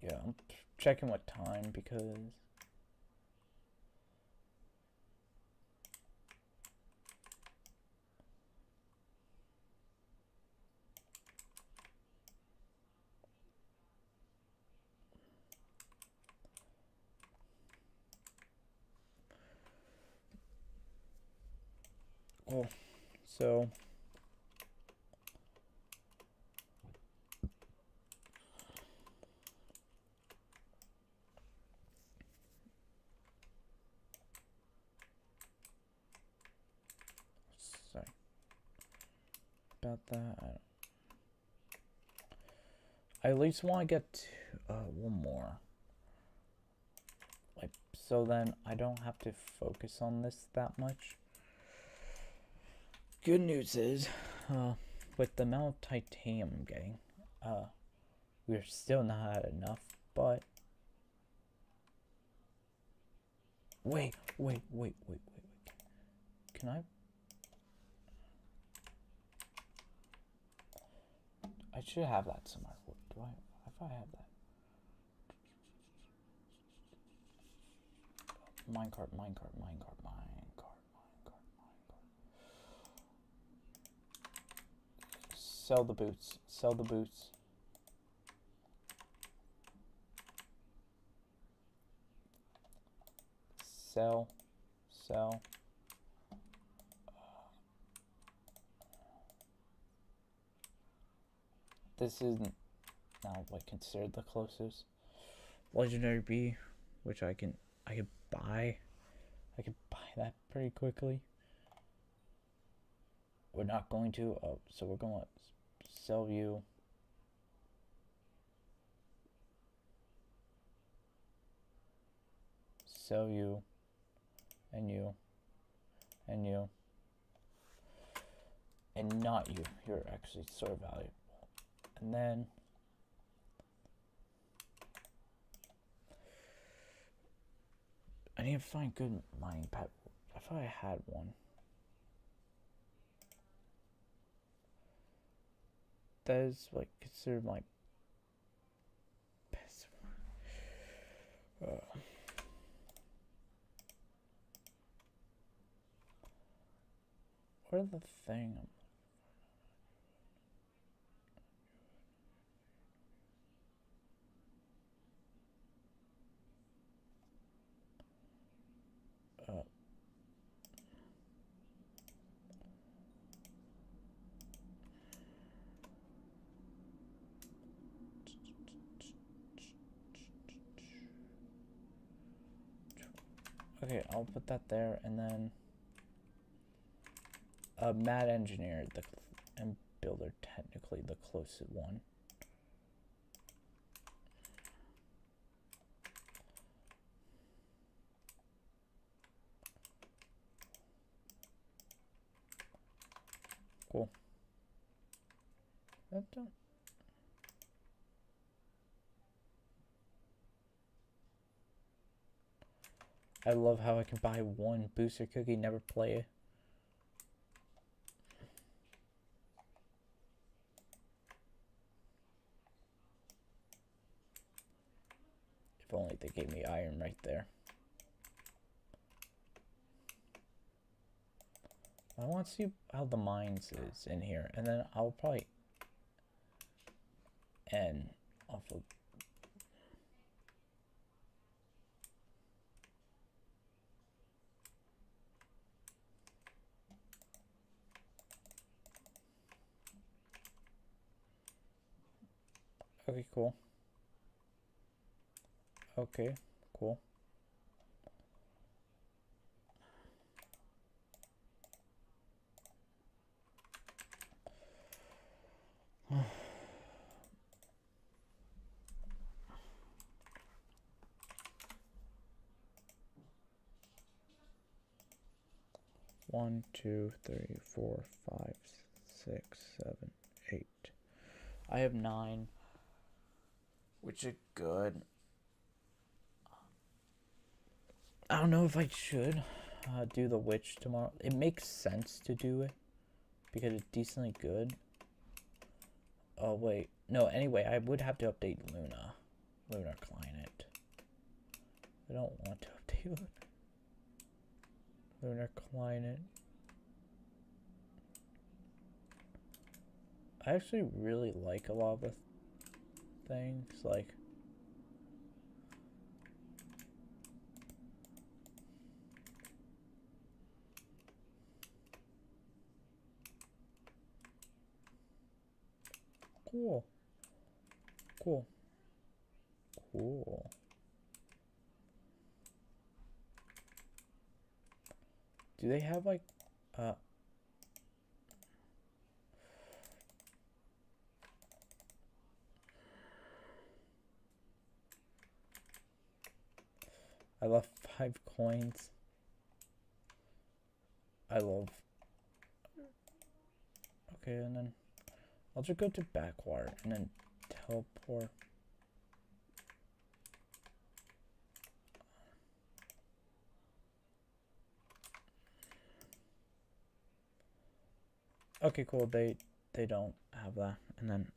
Yeah, I'm checking what time, because oh, so sorry about that. I at least want to get one more. Like, so then I don't have to focus on this that much. Good news is, with the amount of titanium I'm getting, we're still not at enough, but... Wait. Can I... I should have that somewhere. Do I? If I have that. Minecart. Sell the boots. Sell. This isn't now like considered the closest legendary bee, which I could buy. I could buy that pretty quickly. we're not going to. Oh, so we're going to sell you. Sell you. And you. And you. And not you. You're actually sort of valuable. And then I need to find good mining pad. I thought I had one. That is like considered my best. What are the thing? Okay, I'll put that there, and then Mad Engineer and Builder, technically the closest one. Cool. That done. I love how I can buy one booster cookie, never play it. If only they gave me iron right there. I want to see how the mines is in here, and then I'll probably end off of. Okay, cool. Okay, cool. One, two, three, 4, 5, 6, 7, 8. I have 9, which is good. I don't know if I should do the witch tomorrow. It makes sense to do it because it's decently good. Oh wait, no. Anyway, I would have to update Lunar Client. I don't want to update Lunar Client. I actually really like a lot of the things, like cool. Cool. Cool. Do they have like I love 5 coins. I love. Okay, and then I'll just go to backwater and then teleport. Okay, cool. They don't have that, and then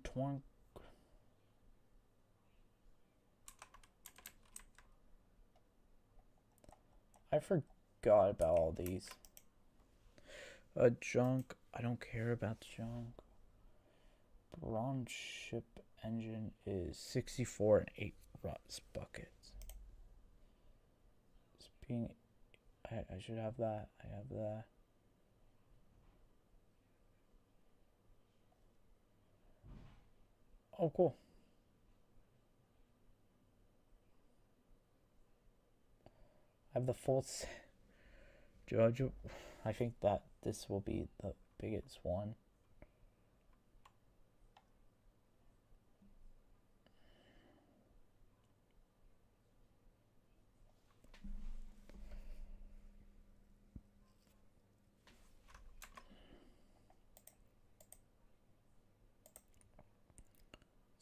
torn. I forgot about all these. Junk. I don't care about junk. Bronze ship engine is 64 and 8 rust buckets. Being, I should have that. I have that. Oh, cool. I have the full Jojo. I think that this will be the biggest one.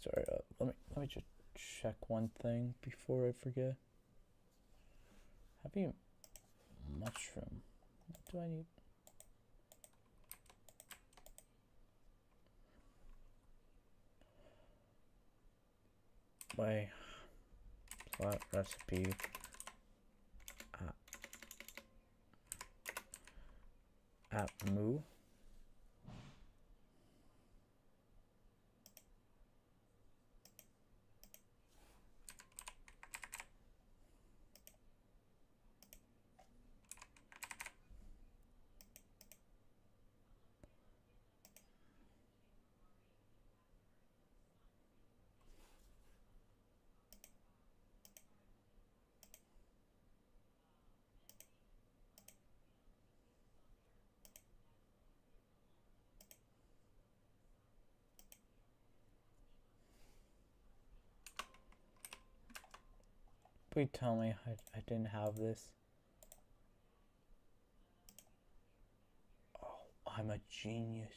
Sorry, let me just check one thing before I forget. Having mushroom. What do I need? My plot recipe. At Moo. Please tell me I didn't have this. Oh, I'm a genius.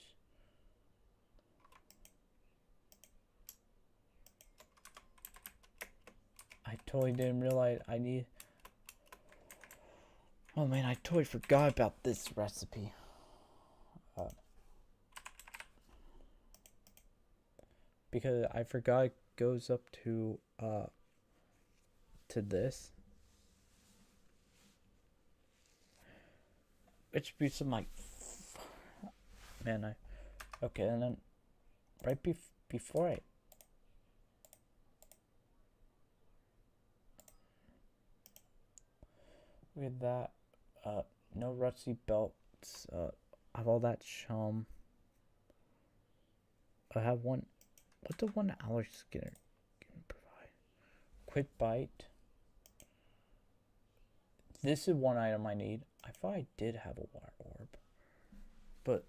I totally didn't realize I need... Oh man, I totally forgot about this recipe. Because I forgot it goes up to this. Which be some like... Man, okay, and then right before I... With that, no rusty belts, I have all that chum. I have one, what's the one Alex Skinner can provide? Quick bite. This is one item I need. I thought I did have a water orb. But,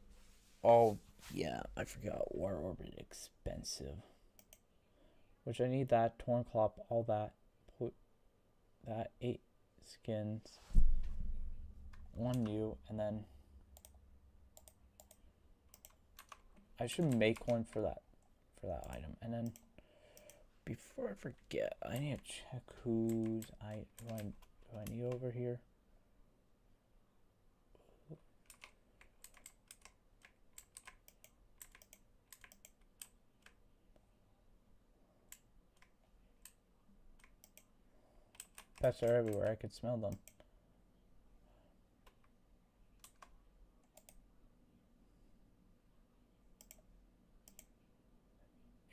oh, yeah, I forgot water orb is expensive. Which I need that, torn clop, all that. Put that 8 skins. 1 new, and then I should make one for that item. And then before I forget, I need to check who's do I need over here. Pests are everywhere. I could smell them.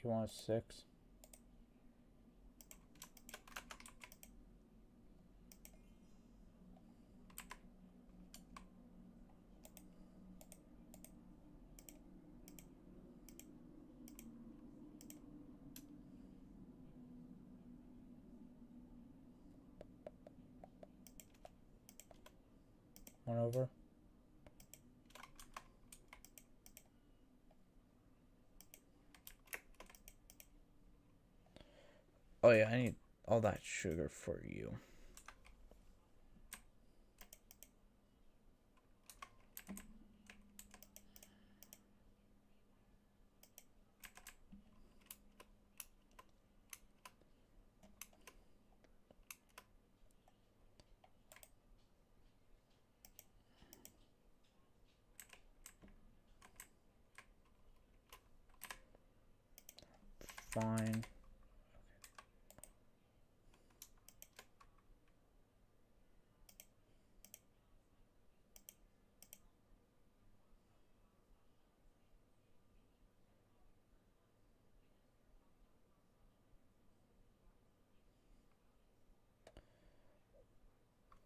You want 6? One over. Oh yeah, I need all that sugar for you. Fine.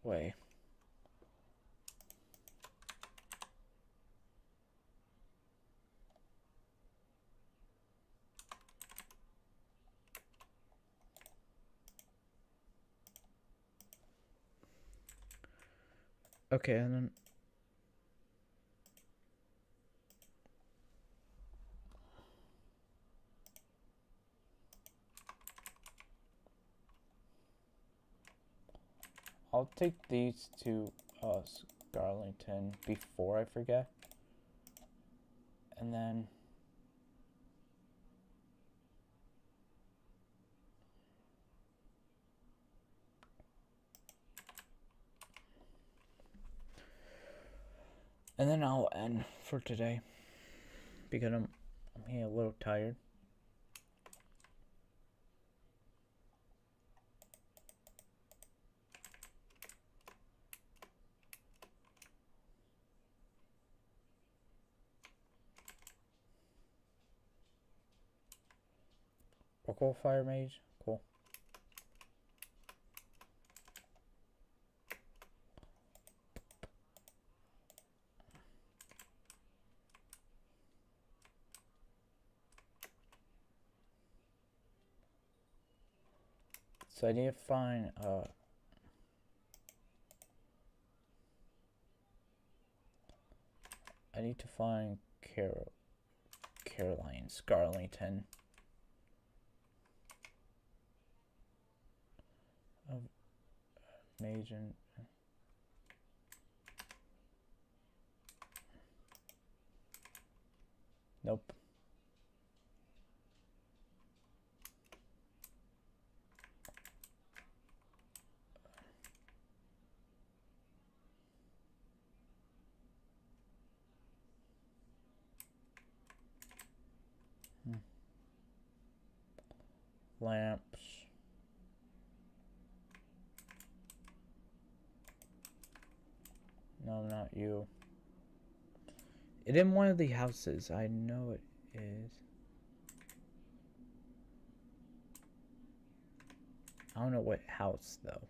Wait. Okay, and then I'll take these to Scarlington before I forget. And then I'll end for today because I'm here a little tired. Cool, Fire Mage. Cool. So I need to find Caroline Scarlington. Mage and nope. Lamps. No, not you. It's in one of the houses. I know it is. I don't know what house though.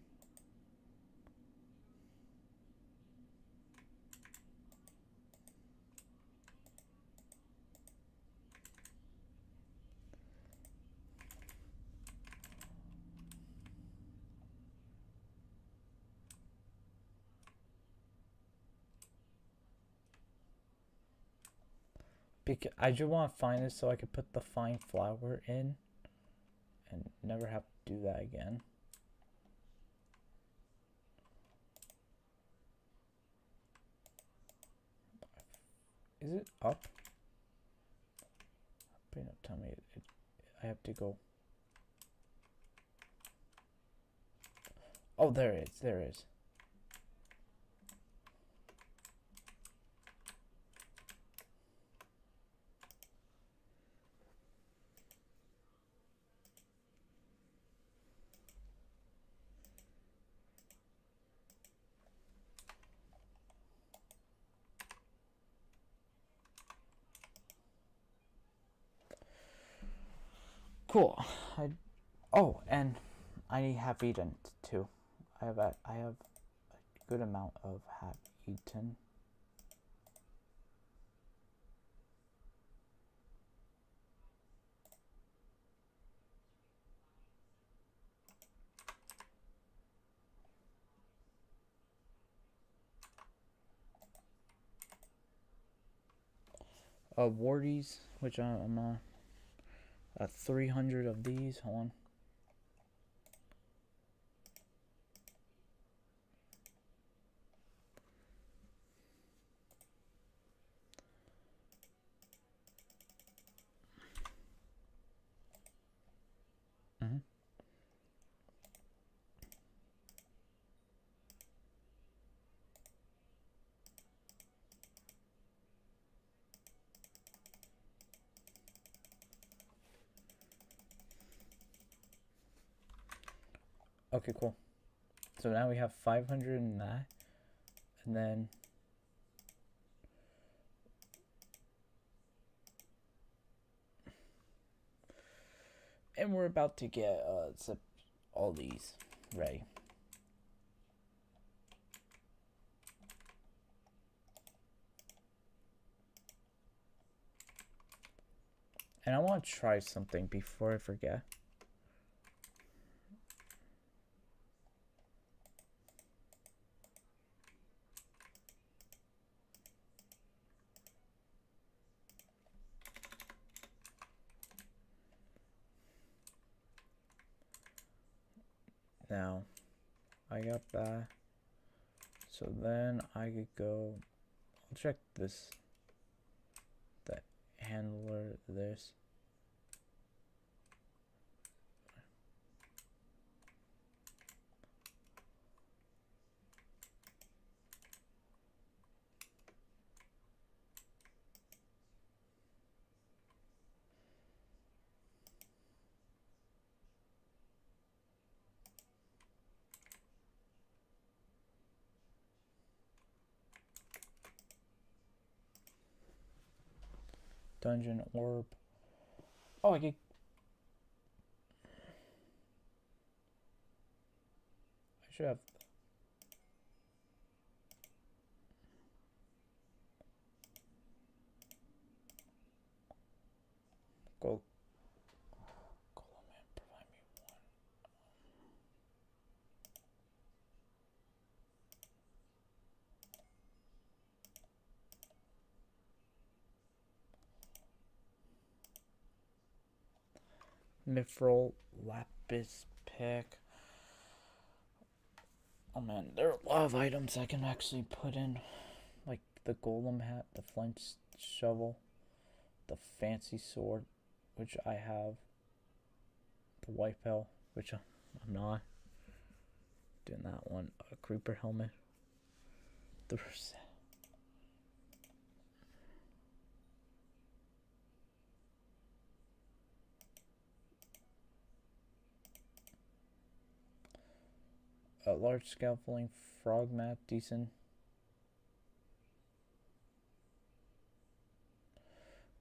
Because I just want to find this so I could put the fine flower in and never have to do that again. Is it up? Please don't tell me I have to go. Oh, there it is. There it is. Cool. Oh, and I have eaten too. I have a good amount of have eaten. Wardies, which I'm 300 of these. Hold on. Okay, cool. So now we have 500 in that, and then we're about to get all these ready. And I want to try something before I forget. Now, I got that. So then I could go, I'll check this, the handler, this. Dungeon orb. Oh, I should have. Go. Golem man, provide me one. Mithril lapis pick. Oh man, there are a lot of items I can actually put in, like the golem hat, the flint shovel, the fancy sword, which I have, the white belt, which I'm not doing that one, a creeper helmet, the a large scaffolding, frog mat, decent.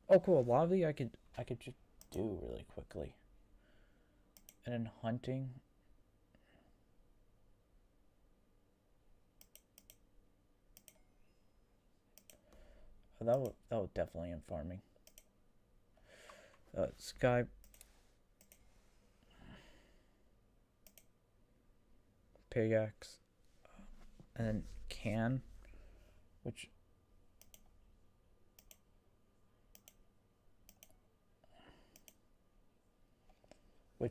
Oh cool, a lot of these I could just do really quickly. And then hunting. Oh, that would definitely in farming. Sky pickaxe, and then can, which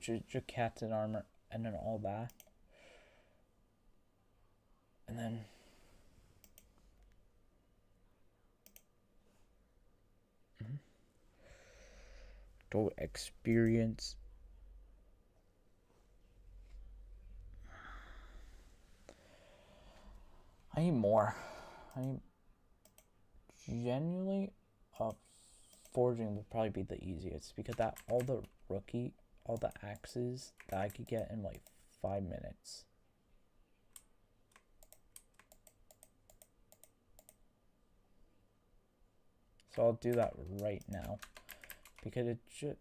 is your cats and armor, and then all that, and then go experience. I need more. I need genuinely forging would probably be the easiest because that all the axes that I could get in like 5 minutes. So I'll do that right now because it should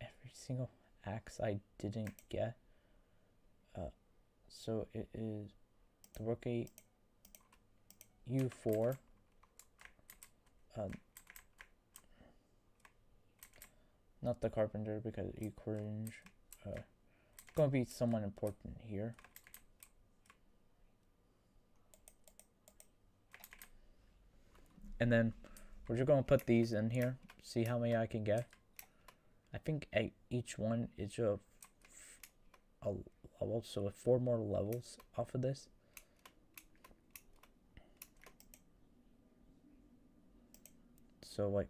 every single axe I didn't get. So it is the rookie U4. Not the carpenter because you cringe. Gonna be someone important here. And then we're just gonna put these in here. See how many I can get. I think each one is a level, so 4 more levels off of this. So like,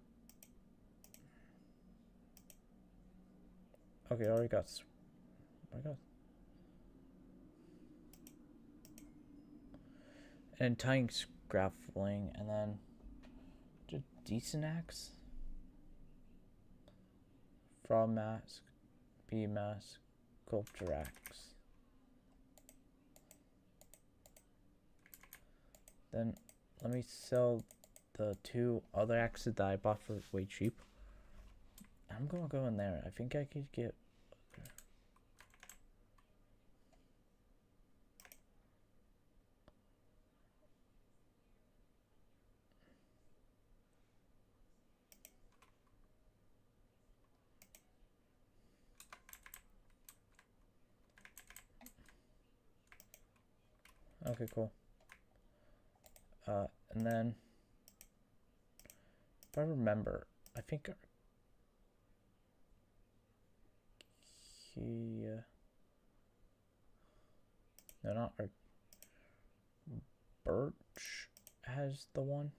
okay, I already got. And tying scaffolding, and then just decent axe. Frog mask, bee mask, sculpture axe. Then let me sell the 2 other axes that I bought for way cheap. I'm gonna go in there. I think I could get. Okay, cool. And then if I remember, I think No, not Birch has the one.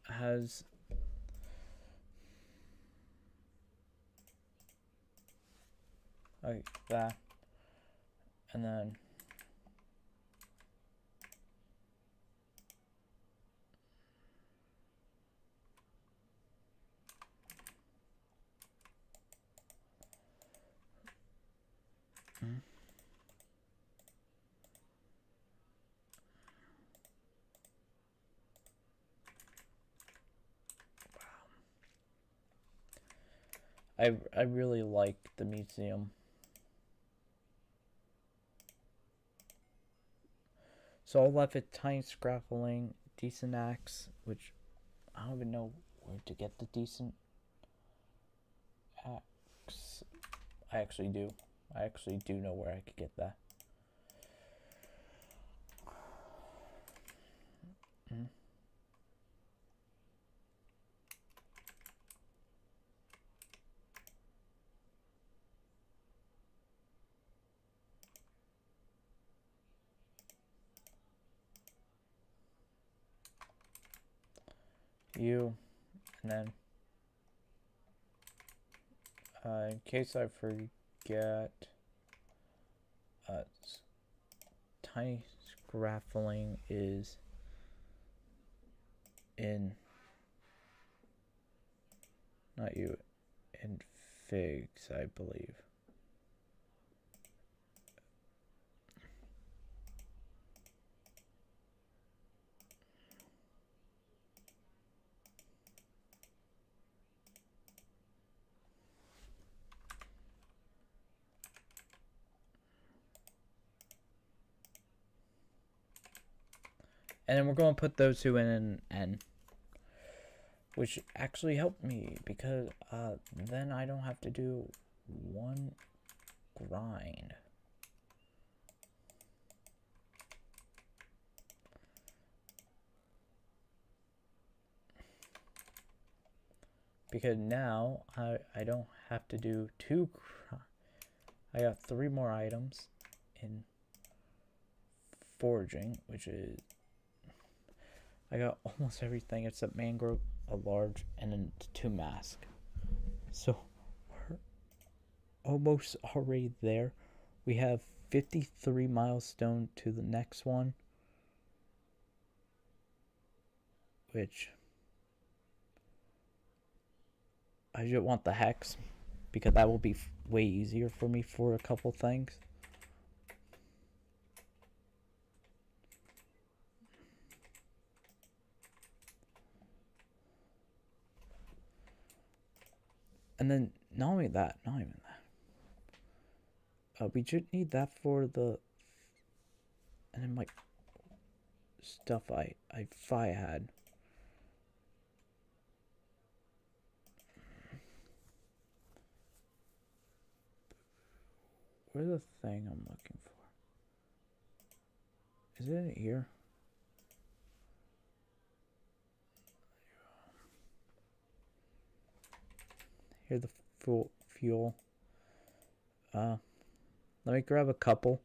Has like that, and then I really like the museum. So I'll left it tiny scrappling, decent axe, which I don't even know where to get the decent axe. I actually do. I actually do know where I could get that. You, and then in case I forget, tiny scrappling is in, not you, in figs, I believe. And then we're going to put those two in an N, which actually helped me because then I don't have to do one grind. Because now I don't have to do two. I got 3 more items in foraging, which is I got almost everything except mangrove, a large, and then 2 mask. So we're almost already there. We have 53 milestone to the next one, which I just want the hex because that will be way easier for me for a couple things. And then not even that, we should need that for the, and then like stuff I had. Where's the thing I'm looking for? Is it in here? Here's the fuel. Let me grab a couple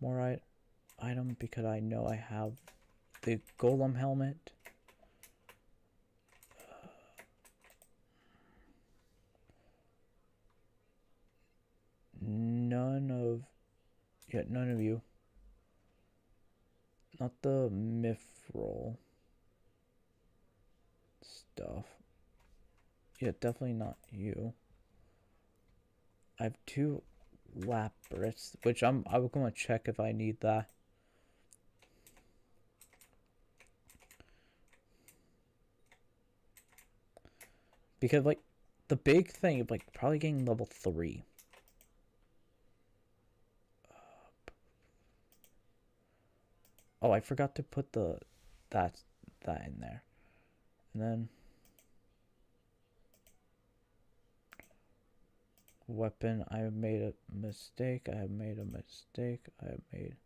more items because I know I have the golem helmet. None of you. Not the mithril stuff. Yeah, definitely not you. I have 2 lapis, which I'm gonna check if I need that. Because like the big thing of like probably getting level 3. Oh, I forgot to put that in there. And then weapon, I have made a mistake. I have made a mistake. I have made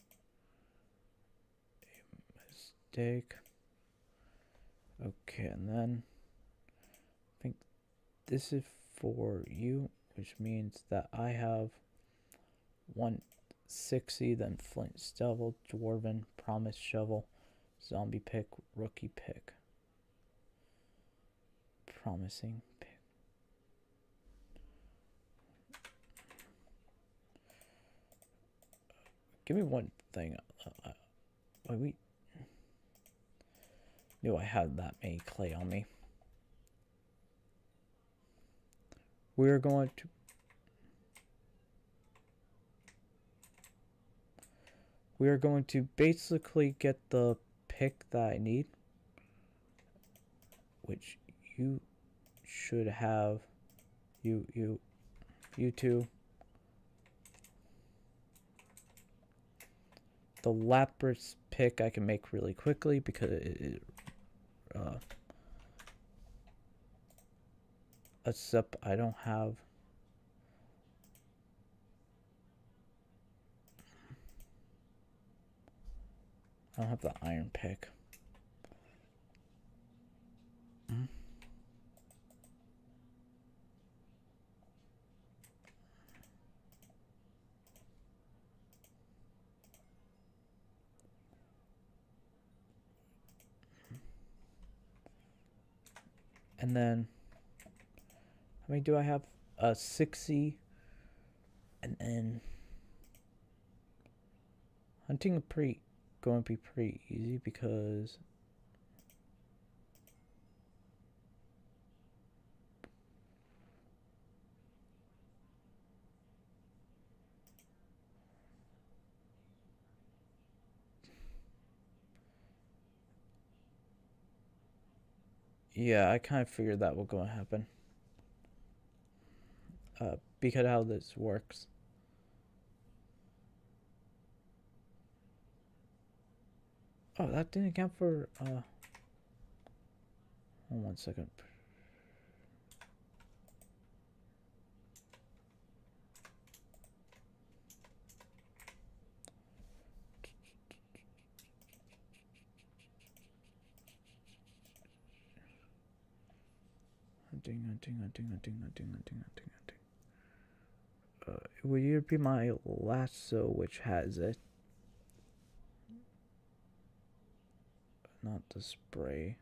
a mistake. Okay, and then I think this is for you, which means that I have 160, then Flint Shovel, Dwarven, Promise Shovel, Zombie Pick, Rookie Pick, Promising Pick. Give me one thing. We knew I had that many clay on me. We're going to basically get the pick that I need, which you should have. You two. The Lapras pick I can make really quickly because except I don't have the iron pick. And then, how many do I have? 60. And then, hunting going to be pretty easy because yeah, I kind of figured that was going to happen. Because how this works. Oh, that didn't count for, hold on 1 second. Hunting. It would either be my lasso, which has it. Not the spray.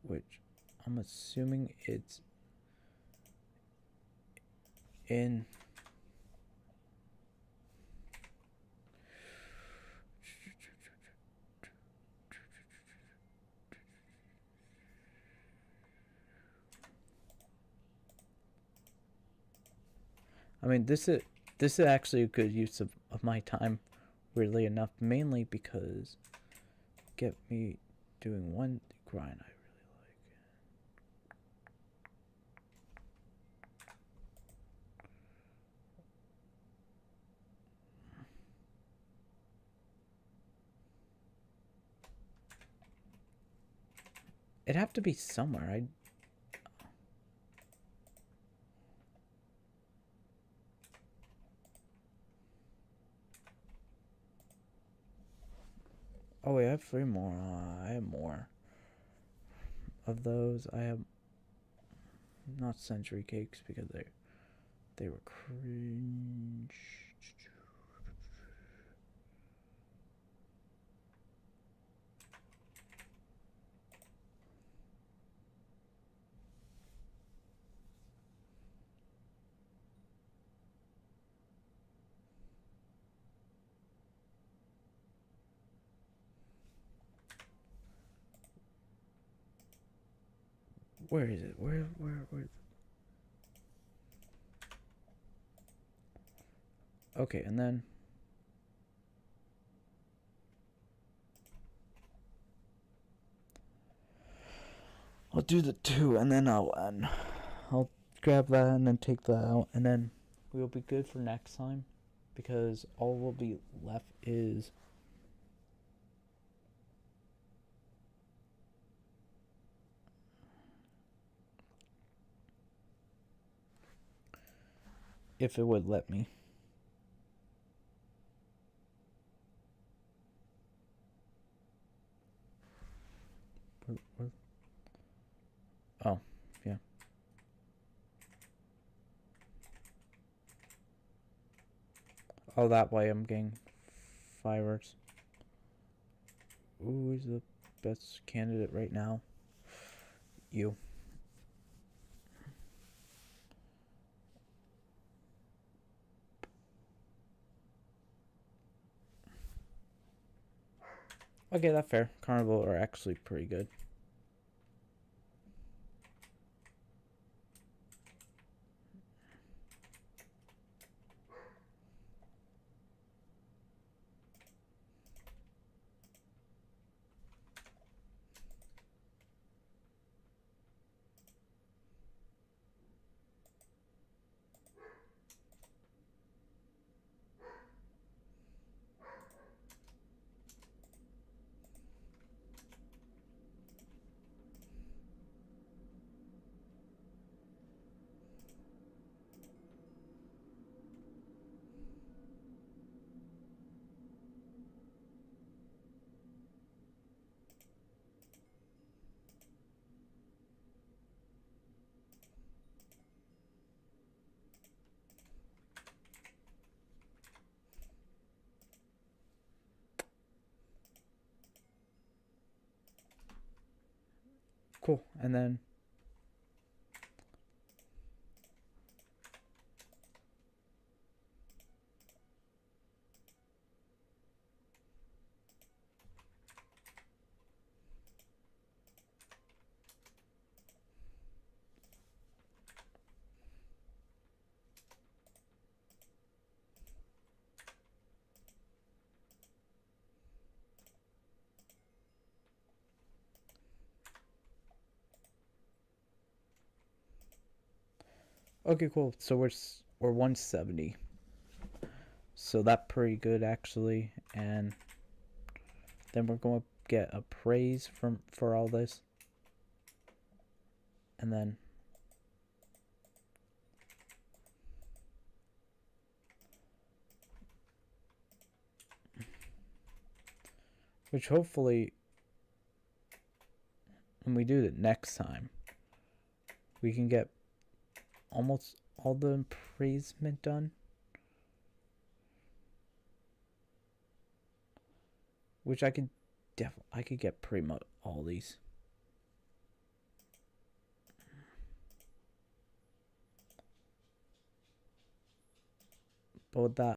Which I'm assuming it's in. I mean, this is actually a good use of my time, weirdly enough, mainly because get me doing one grind I really like. It'd have to be somewhere. Oh wait, I have 3 more. I have more of those. I have not century cakes because they were cringe. Where is it? Where? Okay, and then I'll do the 2, and then I'll grab that and then take that out, and then we'll be good for next time, because all will be left is if it would let me. Oh, yeah. Oh, that way I'm getting fireworks. Ooh, who's the best candidate right now? You. Okay, that's fair. Carnival are actually pretty good. Cool. And then okay, cool. So we're 170. So that's pretty good actually. And then we're going to get a praise for all this. And then which hopefully when we do it next time, we can get almost all the appraisement done. Which I could get pretty much all these. But with that,